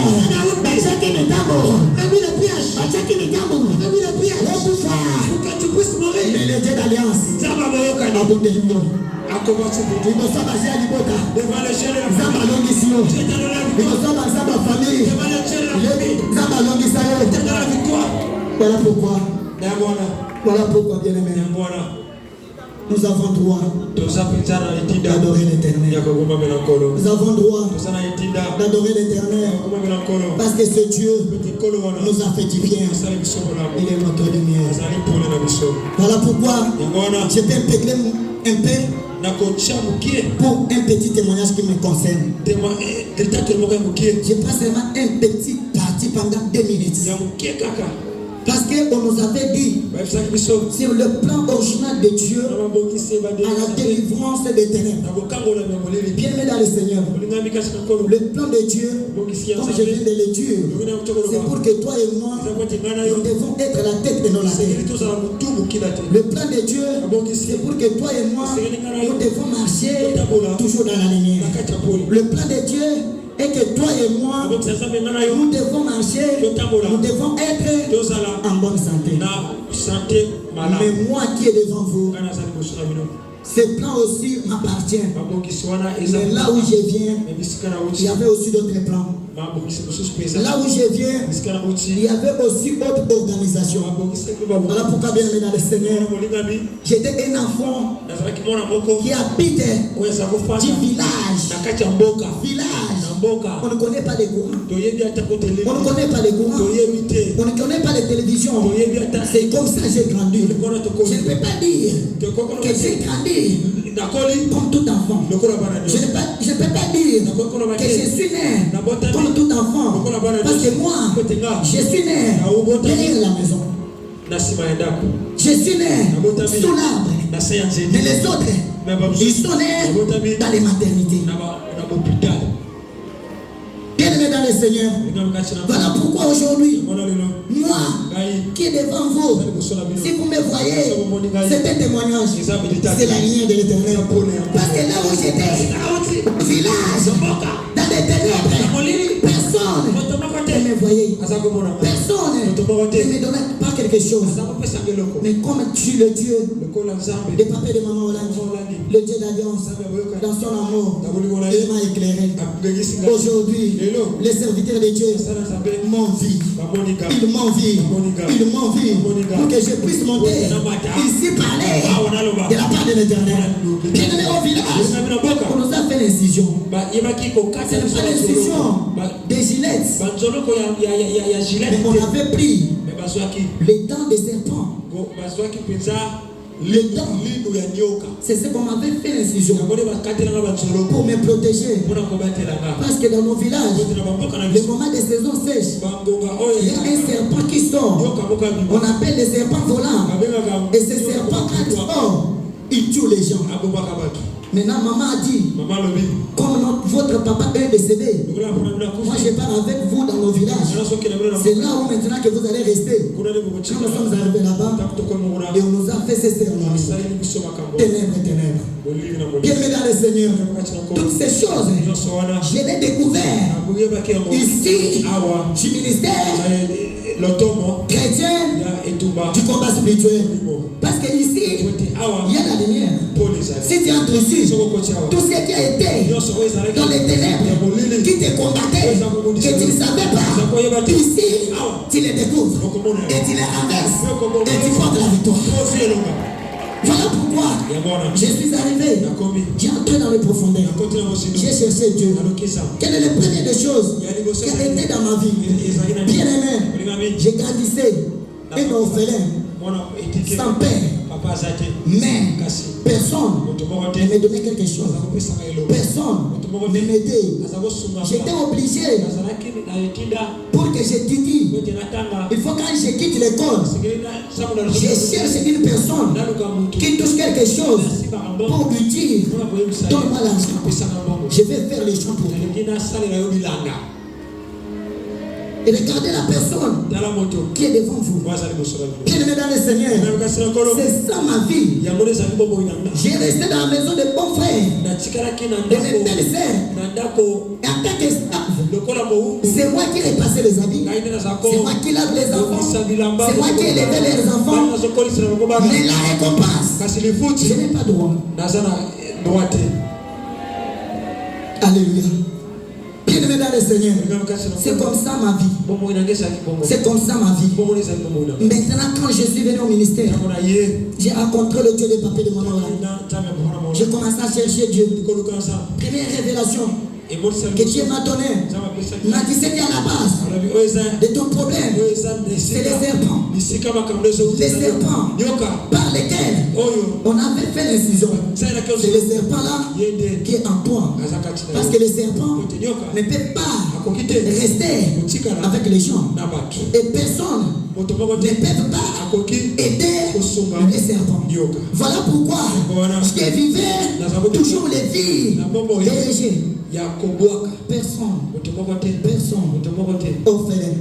Il est Dieu d'alliance. Voilà pourquoi, bien aimé, nous avons droit d'adorer l'Éternel. Nous avons droit d'adorer l'Éternel parce que ce Dieu nous a fait du bien. Il est notre lumière. Voilà pourquoi je peux impeler un peu pour un petit témoignage qui me concerne. Je prends seulement un petit parti pendant 2 minutes. Parce qu'on nous avait dit sur le plan original de Dieu à la délivrance des ténèbres. Bien aimé dans le Seigneur, le plan de Dieu, comme je viens de le dire, c'est pour que toi et moi, nous devons être la tête de nos latères. Le plan de Dieu, c'est pour que toi et moi, nous devons marcher toujours dans la lumière. Le plan de Dieu, et que toi et moi, nous devons marcher, nous devons être en bonne santé. Mais moi qui est devant vous, ce plan aussi m'appartient. Mais là où je viens, il y avait aussi d'autres plans. Là où je viens, il y avait aussi d'autres organisations. Voilà pourquoi, bien aimé dans le Seigneur, j'étais un enfant qui habitait du village. On ne connaît pas les courants. On ne connaît pas les courants. On ne connaît pas les télévisions. C'est comme ça que j'ai grandi. Je ne peux pas dire que j'ai grandi comme tout enfant. Je ne peux pas dire que je suis né comme tout enfant. Parce que moi, je suis né derrière la maison. Je suis né sous l'arbre. Mais les autres, ils sont nés dans les maternités. Bien-aimé dans le Seigneur, voilà pourquoi aujourd'hui, moi qui est devant vous, si vous me voyez, c'est un témoignage, c'est la lumière de l'Éternel. Parce que là où j'étais, village, dans les ténèbres, personne ne me voyait, personne ne me donnait pas quelque chose. Mais comme tu le Dieu, le papa et de maman Hollande, le Dieu d'alliance, dans son amour, il m'a éclairé. Aujourd'hui, les serviteurs de Dieu m'envient. Ils m'envient pour que je puisse monter ici parler de la part de l'Éternel. Bien-aimé au village, on nous a fait l'incision. C'est pas l'incision des gilettes. Mais on avait pris les dents des serpents. Le dent, c'est ce qu'on m'avait fait l'incision pour me protéger. Parce que dans nos villages, le moment des saisons sèches, il y a un serpent qui sort. On appelle les serpents volants. Et ces serpents, quand ils sortent, ils tuent les gens. Maintenant, maman a dit, comme votre papa est décédé, moi je pars avec vous dans nos villages. C'est là où maintenant que vous allez rester. Quand nous sommes arrivés là-bas, et on nous a fait ces cérémonies. Ténèbres. Bien-aimé dans le Seigneur, toutes ces choses, je les ai découvertes ici, du ministère chrétien du combat spirituel. Parce que ici, il y a la lumière. Si tu entres ici, tout ce qui a été dans les ténèbres, qui te combattait, que tu ne savais pas, ici, tu les découvres et tu les renverses et tu portes la victoire. Voilà pourquoi je suis arrivé, j'ai entré dans les profondeurs, j'ai cherché Dieu. Quelle est la première des choses qui a été dans ma vie? Bien aimé, j'ai grandissé un orphelin, sans père, mais personne ne me donnait quelque chose, personne ne m'aidait. J'étais obligé, pour que j'étudie, il faut quand je quitte l'école, je cherche une personne qui touche quelque chose pour lui dire, donne-moi l'argent, je vais faire les choses pour lui. Et regardez la personne qui est devant vous. Bien-aimé dans le Seigneur, c'est ça ma vie. J'ai resté dans la maison de bons frères, de mes belles sœurs. Et en tant qu'esclave, c'est moi qui ai passé les habits, c'est moi qui lave les enfants, c'est moi qui ai élevé les enfants. Mais la récompense, je n'ai pas droit. Alléluia. Bien-aimé dans le Seigneur, c'est comme ça ma vie. C'est comme ça ma vie. Maintenant, quand je suis venu au ministère, j'ai rencontré le Dieu des papiers de mon nom. J'ai commencé à chercher Dieu. Première révélation que Dieu m'a donné, il m'a dit c'est à la base de ton problème, c'est les serpents. Les serpents par lesquels on avait fait l'incision. C'est les serpents là qui est en toi. Parce que les serpents ne peuvent pas rester avec les gens. Et personne ne peut pas aider les serpents. Voilà pourquoi je vivais toujours les vies dirigées. Personne orphelin,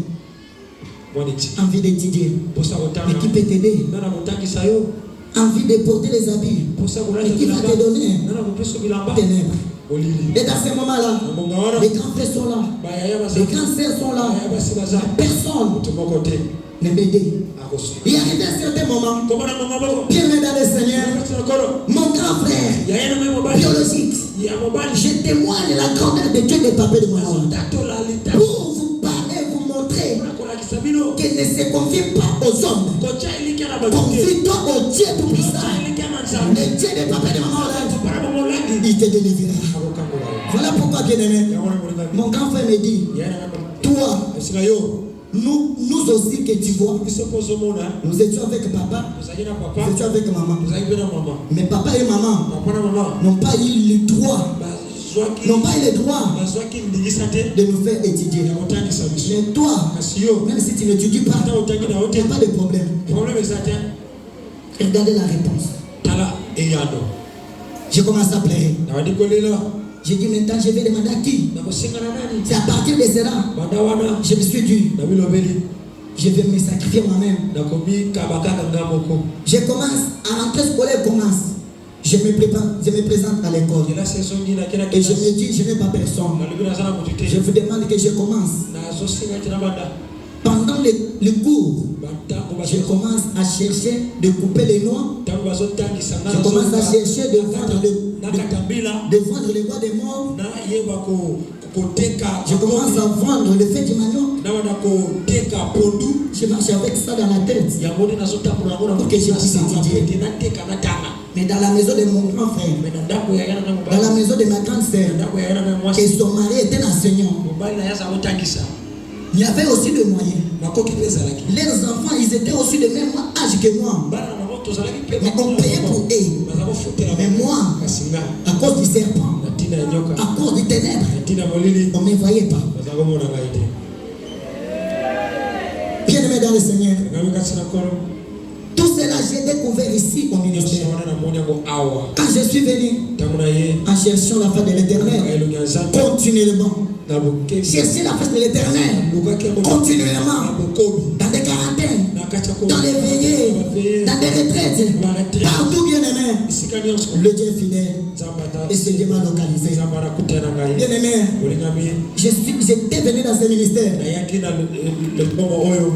envie d'étudier, mais qui peut t'aider, envie de porter les habits, et qui va te donner ténèbres. Et dans ce moment-là, les grands frères sont là, les grandes sœurs sont là, personne ne m'aidait. Il arrive un certain moment, bien-aimé dans le Seigneur, mon grand frère biologique, je témoigne la grandeur de Dieu des papiers de mon âme. Pour vous parler, vous montrer qu'il ne se confie pas aux hommes. Confie-toi au Dieu tout-puissant. Le Dieu des papiers de mon âme, il te délivrera. Voilà pourquoi, bien-aimé, mon grand frère me dit, toi, nous aussi que tu vois, nous étions avec papa, nous étions avec maman. Mais papa et maman n'ont pas eu le droit, de nous faire étudier. Mais toi, même si tu n'étudies pas, tu n'as pas de problème. Regardez la réponse. J'ai commencé à pleurer. J'ai dit maintenant je vais demander à qui. C'est à partir de cela, je me suis dit, je vais me sacrifier moi-même. Je commence à rentrer scolaire, commence. Je me présente à l'école. Et je me dis, je n'ai pas personne. Je vous demande que je commence. Pendant le cours, je commence à chercher de couper les noix. Je commence à chercher de vendre les bois des morts. Je commence à vendre le fait du manioc. Je marche avec ça dans la tête. Pour que je puisse étudier. Mais dans la maison de mon grand frère, dans la maison de ma grande sœur, que son mari était enseignant, il y avait aussi des moyens. Leurs enfants, ils étaient aussi de même âge que moi. Mais on payait pour eux. Mais moi, à cause du serpent, à cause du ténèbre, on ne me voyait pas. Bien-aimé dans le Seigneur, tout cela, j'ai découvert ici au ministère. Quand je suis venu en cherchant la face de l'Éternel, continuellement, chercher la face de l'Éternel, continuellement, dans des quarantaines, dans les veillées, dans des retraites, partout, bien-aimé, le Dieu est fidèle. Et ce Dieu m'a localisé. Bien-aimé, j'étais venu dans ce ministère.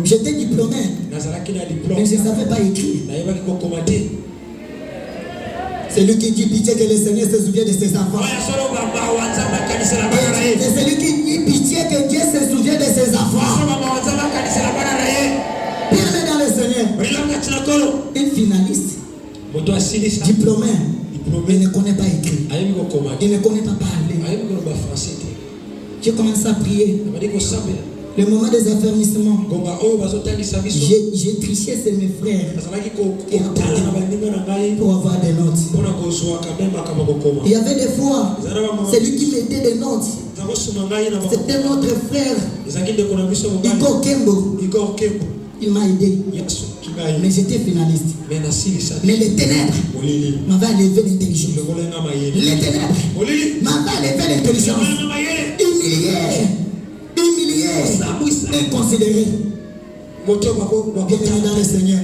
J'étais diplômé, mais je ne savais pas écrire. C'est lui qui dit pitié que le Seigneur se souvient de ses enfants. C'est celui qui dit pitié que Dieu se souvient de ses enfants. Bien-aimé dans le Seigneur, une finaliste, diplômé, il ne connaît pas écrire. Il ne connaît pas parler. J'ai commencé à prier. Le moment des affermissements, j'ai triché sur mes frères et pour avoir des notes. Il y avait des fois, c'est lui qui mettait des notes. C'était notre frère, Igor Kembo. Il m'a aidé. Mais j'étais finaliste. Mais les ténèbres m'avaient enlevé l'intelligence. Les ténèbres m'avaient enlevé l'intelligence. Humilié, inconsidéré. Bien-aimé dans le Seigneur,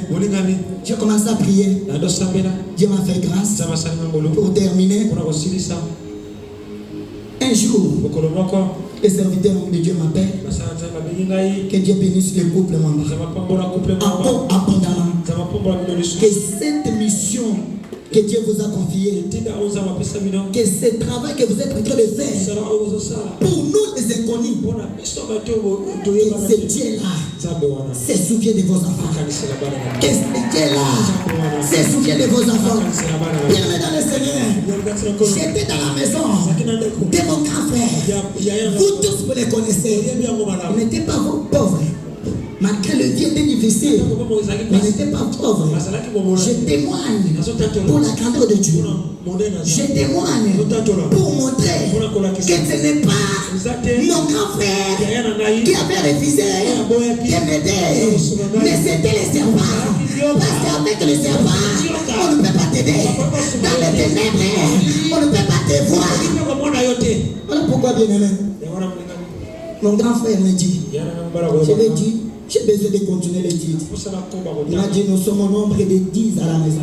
j'ai commencé à prier. Dieu m'a fait grâce. Pour terminer, un jour, le serviteur de Dieu m'appelle. Que Dieu bénisse le couple encore abondamment. Que cette mission que Dieu vous a confiée, que ce travail que vous êtes en train de faire, pour nous les inconnus, que ce Dieu-là se souvient de vos enfants. Que ce Dieu-là se souvient de vos enfants. Bien-aimé dans le Seigneur, j'étais dans la maison de mon grand frère. Vous tous vous les connaissez. Ils n'étaient pas pauvres. Malgré le vie était difficile, mais il n'était pas pauvre. Je témoigne pour la grandeur de Dieu. Je témoigne pour montrer que ce n'est pas mon grand frère qui avait refusé de m'aider, mais c'était les serpents. Parce qu'avec les serpents, on ne peut pas t'aider. Dans les ténèbres, on ne peut pas te voir. Voilà pourquoi, bien-aimé, mon grand frère me dit, je lui ai dit, j'ai besoin de continuer l'étude. Il m'a dit, nous sommes au nombre de 10 à la maison.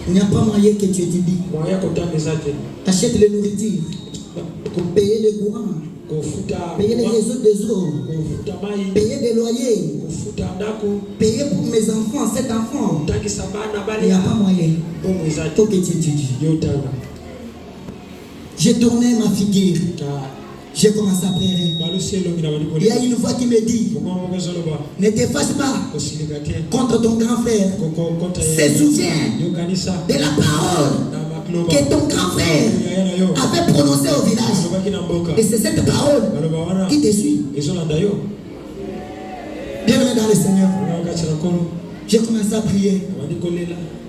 Il n'y a pas moyen que tu étudies. Achète les nourritures, payer les courants, payer les réseaux des eaux, payer des loyers, payer pour mes enfants, 7 enfants. Il n'y a pas moyen pour que tu étudies. J'ai tourné ma figure. J'ai commencé à pleurer. Il y a une voix qui me dit, ne te fâche pas contre ton grand frère. Se souviens de la parole que ton grand frère avait prononcée au village. Et c'est cette parole qui te suit. Bien-aimé dans le Seigneur, j'ai commencé à prier.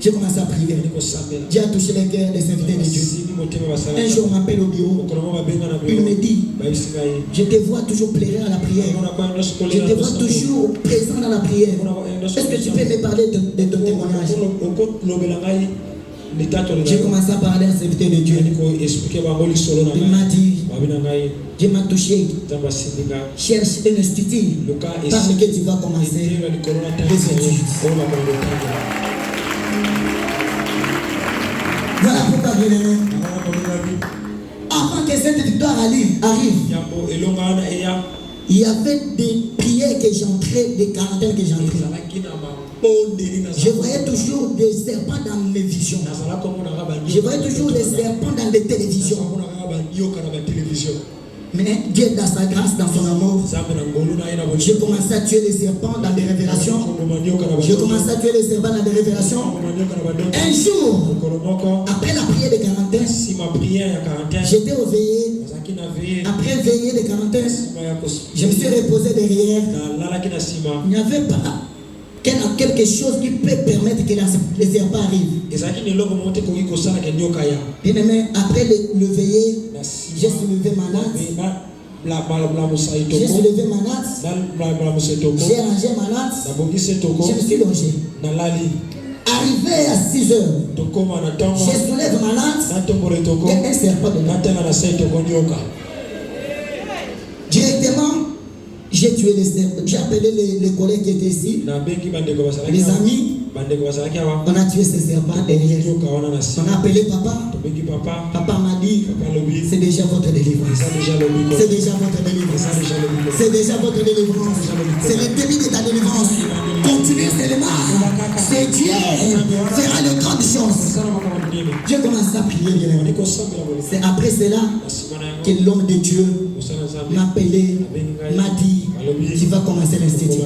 J'ai commencé à prier. Dieu a touché les cœurs des invités de Dieu. Un jour, on m'appelle au bureau. Il me dit, je te vois toujours pleurer à la prière. Je te vois toujours présent dans la prière. Est-ce que tu peux me parler de ton témoignage? J'ai commencé à parler à serviteur de Dieu. Il m'a dit, Dieu m'a touché. Cherche un institut par lequel tu vas commencer les études. Voilà pourquoi avant que cette victoire arrive, il y avait des prières que j'entrais, des quarantaines que j'entrais. Je voyais toujours des serpents dans mes visions. Je voyais toujours des serpents dans les télévisions. Mais Dieu, dans sa grâce, dans son amour, j'ai commencé à tuer les serpents dans des révélations. J'ai commencé à tuer les serpents dans des révélations. Un jour, après la prière de quarantaine, j'étais réveillé. Après veillée de quarantaine, je me suis reposé derrière. Il n'y avait pas quelque chose qui peut permettre que les serpents arrivent. Bien aimé, après le veillé, j'ai soulevé ma natte. J'ai soulevé ma natte. J'ai rangé ma natte. Je me suis longé. Arrivé à 6 heures, je soulève ma natte et un serpent de natte. Directement, j'ai tué les serpents. J'ai appelé les collègues qui étaient ici, les amis. On a tué ces serpents derrière. On a appelé papa. Papa m'a dit, c'est déjà votre délivrance. C'est déjà votre délivrance. C'est déjà votre délivrance. C'est le début de ta délivrance. Continuez seulement. C'est Dieu fera de grandes choses. J'ai commencé à prier. C'est après cela que l'homme de Dieu m'a appelé, m'a dit, tu vas commencer l'institut.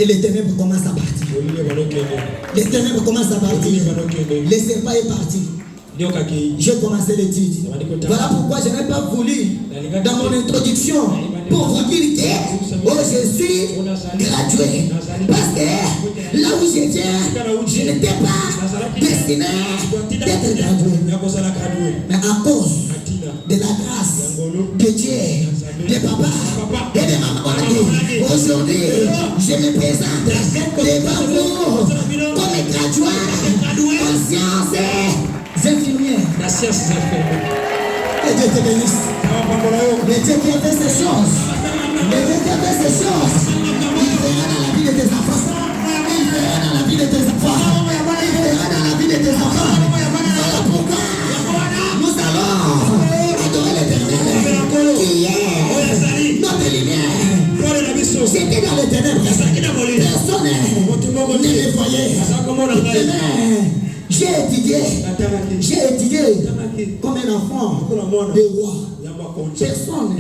Et les ténèbres commencent à partir. Les ténèbres commencent à partir. Le serpent est parti. J'ai commencé l'étude. Voilà pourquoi je n'ai pas voulu, dans mon introduction, pour vous dire que je suis gradué. Parce que là où j'étais, je n'étais pas destiné d'être gradué. Mais à cause de la grâce de Dieu, de papa et de maman, aujourd'hui, je me présente devant vous comme gradué en sciences infirmières. Que Dieu te bénisse. Le Dieu qui a fait ces choses, le Dieu qui a fait ces choses, il verra dans la vie de tes enfants. Il verra dans la vie de tes enfants. Il verra dans la vie de tes enfants. Voilà pourquoi nous allons adorer l'Éternel qui est notre lumière. J'étais dans les ténèbres. Personne ne me voyait. J'ai étudié comme un enfant de roi. Personne,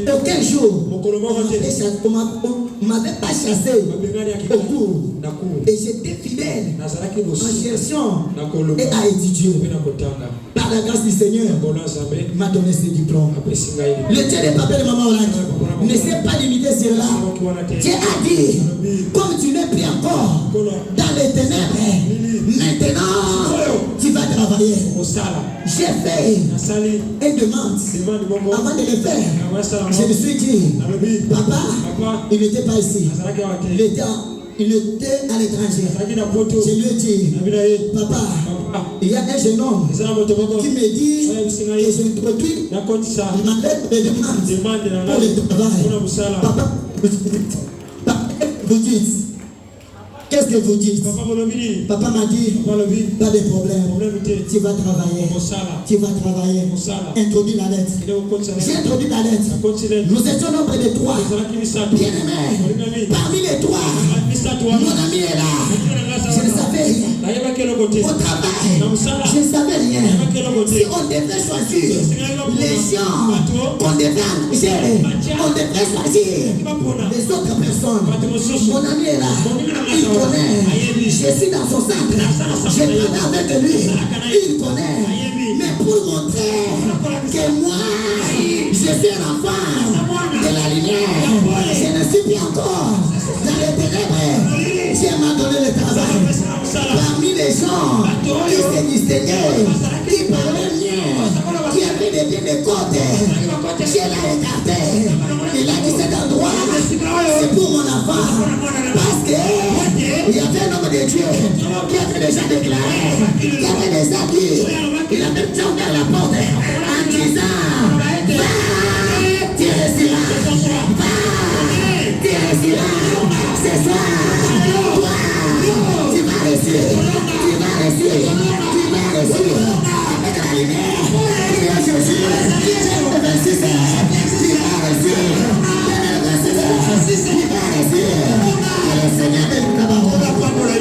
aucun jour, on m'avait pas chassé au cours. Et j'étais fidèle en cherchant et à étudier. Par la grâce du Seigneur, m'a donné ce diplôme. Le Dieu des papas et de maman ne s'est pas limité sur là. Dieu a dit, comme tu n'es plus encore dans les ténèbres, maintenant tu vas travailler. J'ai fait une demande. Avant de le faire, je me suis dit, papa, il n'était pas ici. Il était à l'étranger. Je lui ai dit, papa, il y a un jeune homme qui me dit que je introduis ma lettre de demande pour le travail. Papa, vous dites, qu'est-ce que vous dites? Papa m'a dit, pas de problème. Tu vas travailler. Tu vas travailler. Introduis la lettre. J'ai introduit la lettre. Nous étions nombre de 3. Bien aimé. Parmi les 3, mon ami est là. Je ne savais rien. Au travail, je ne savais rien. Si on devait choisir les gens qu'on devait engager, on devait choisir les autres personnes. Mon ami est là. Il connaît. Je suis dans son centre. Je parle avec lui. Il connaît. Mais pour montrer que moi, je suis un enfant de la lumière, je ne suis plus encore dans les ténèbres. Dieu m'a donné le travail. Parmi les gens qui se distinguaient, qui parlaient bien, qui avaient depuis des côtes. Dieu l'a écarté. Il a dit cet endroit, c'est pour mon enfant. Parce que il y avait un homme de Dieu qui avait déjà déclaré, qui avait des acquis. Il a même ouvert la porte en disant, va, tu réussiras. Va, tu réussiras. Ce soir, toi, tu vas réussir. Tu vas réussir. Tu vas réussir. Avec la lumière, tu vas Jésus. 26 heures, tu vas réussir. 26 heures, tu vas réussir. Le Seigneur est là-bas. On va prendre la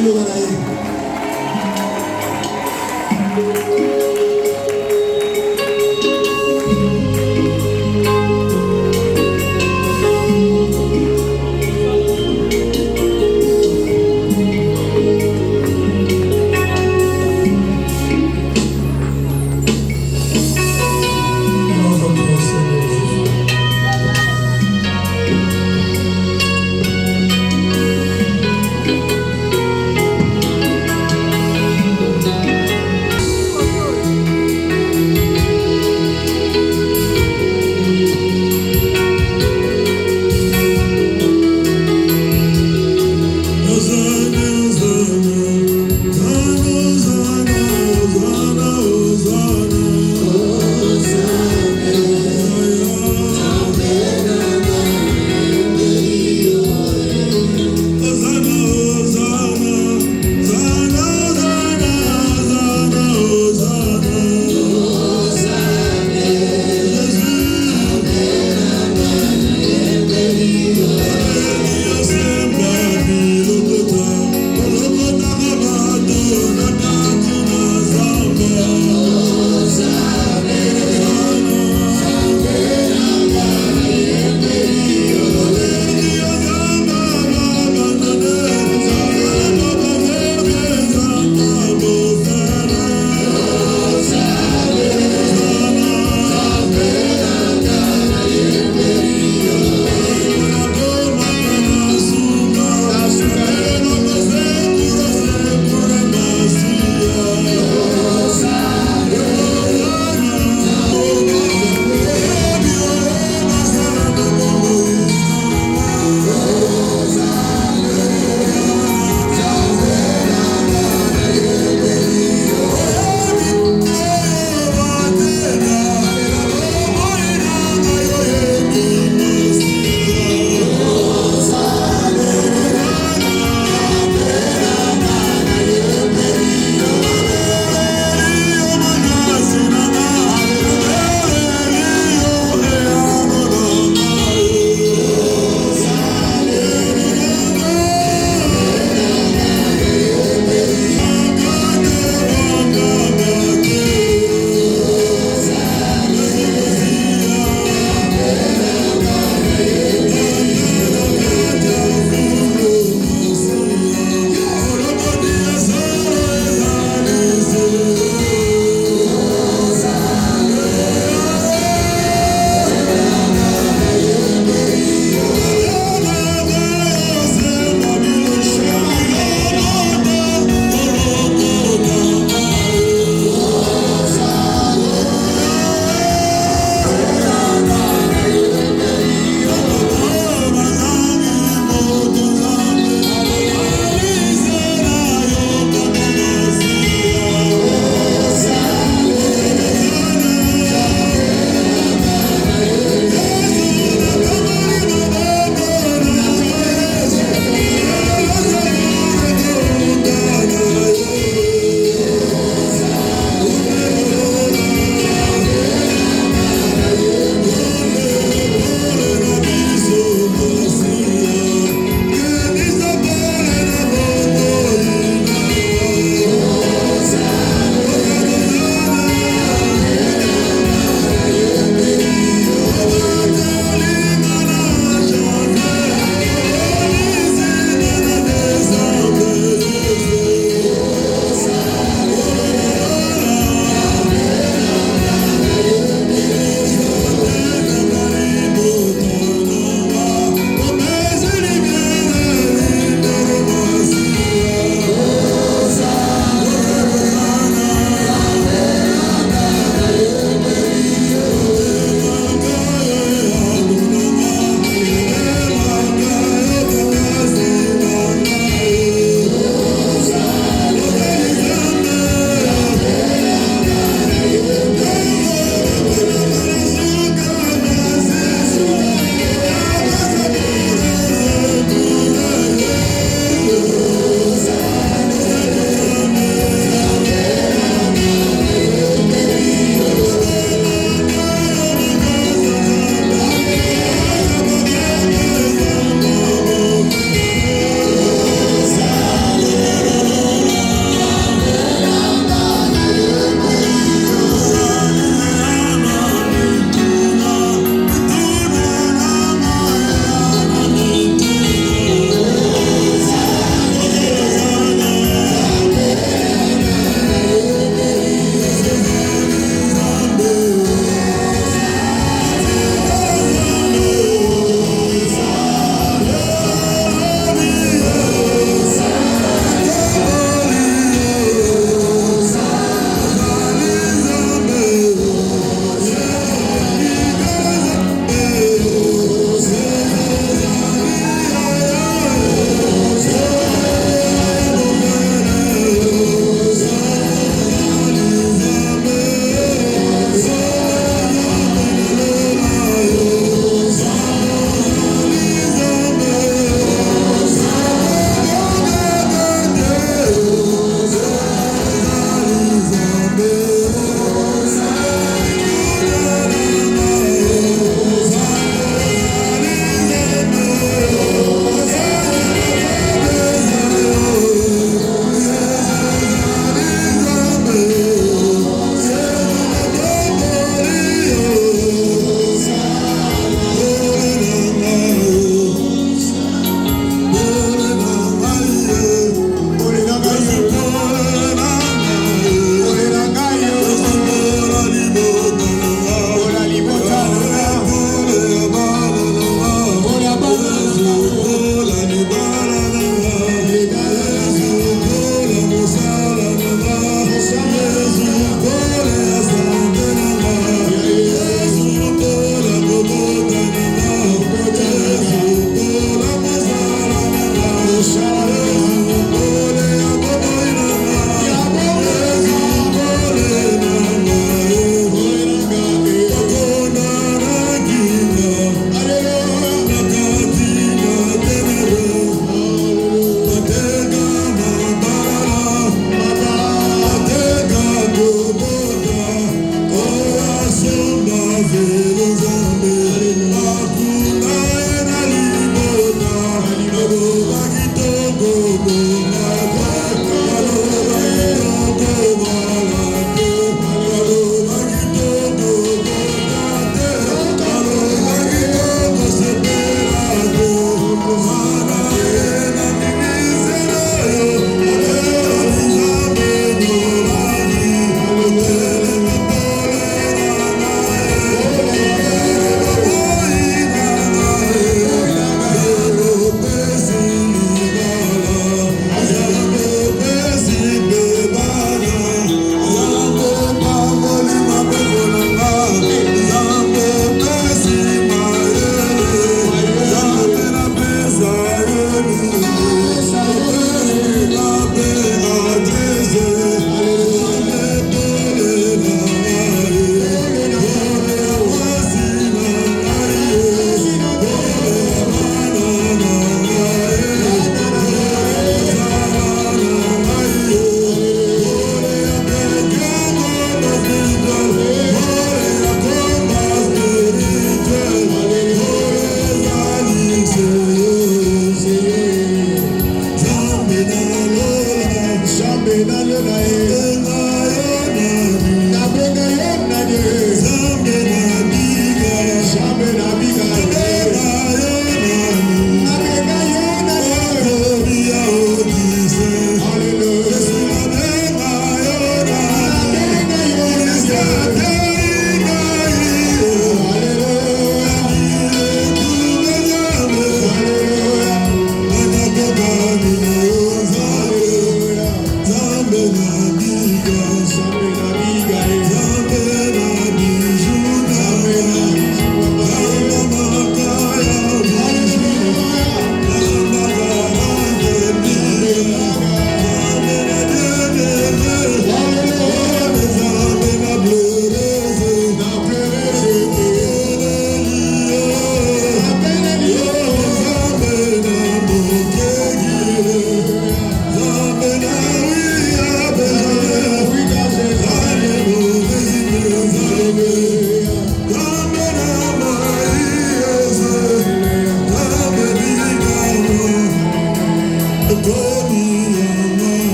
Zambena,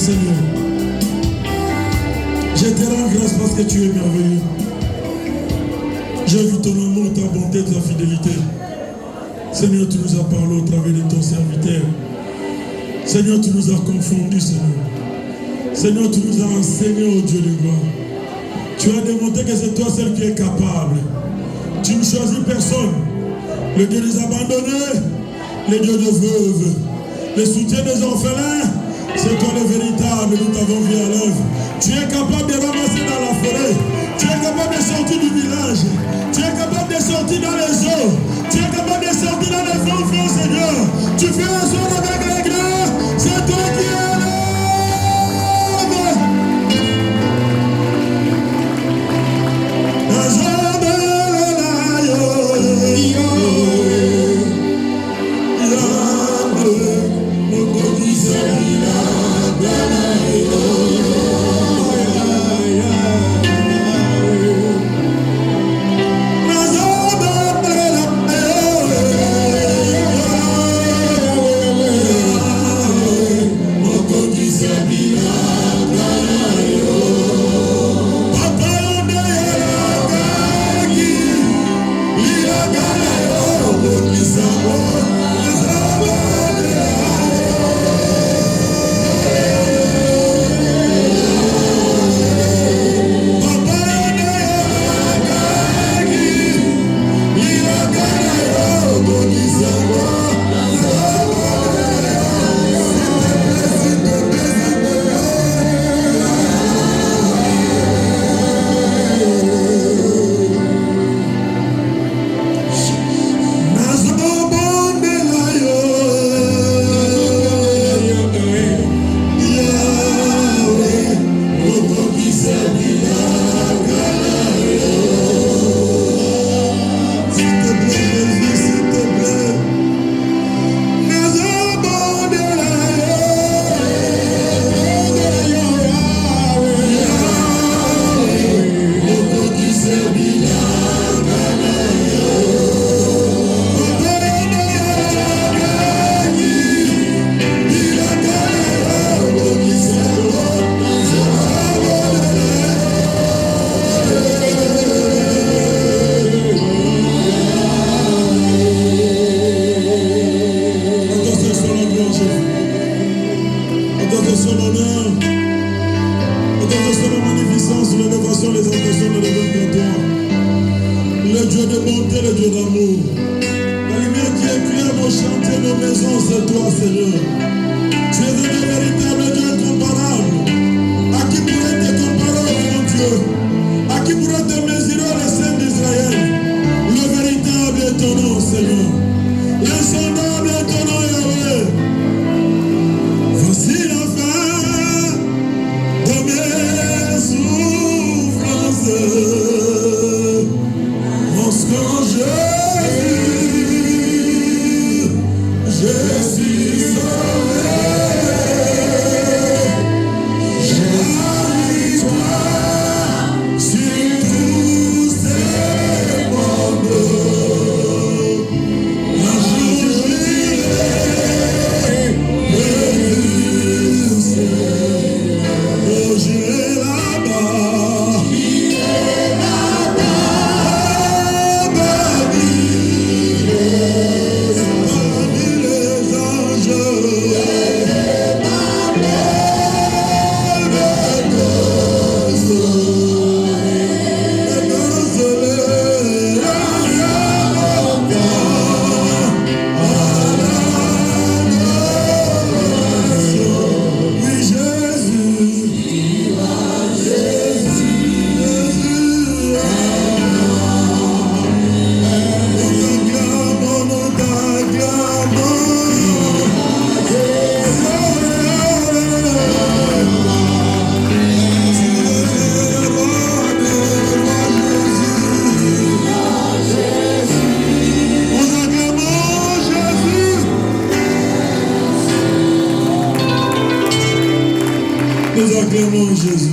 Seigneur. Je te rends grâce parce que tu es merveilleux. J'ai vu ton amour, ta bonté, ta fidélité. Seigneur, tu nous as parlé au travers de ton serviteur. Seigneur, tu nous as confondus, Seigneur. Seigneur, tu nous as enseigné, au Dieu de gloire. Tu as démontré que c'est toi seul qui es capable. Tu ne choisis personne. Le Dieu des abandonnés, le Dieu des veuves, le soutien des orphelins, c'est toi le véritable, nous t'avons vu à l'œuvre. Tu es capable de ramasser dans la forêt. Tu es capable de sortir du village. Tu es capable de sortir dans les eaux. Tu es capable de sortir dans les fonds, Seigneur. Tu fais un son avec les grands. C'est toi qui es l'œuvre. Acclamons Jésus.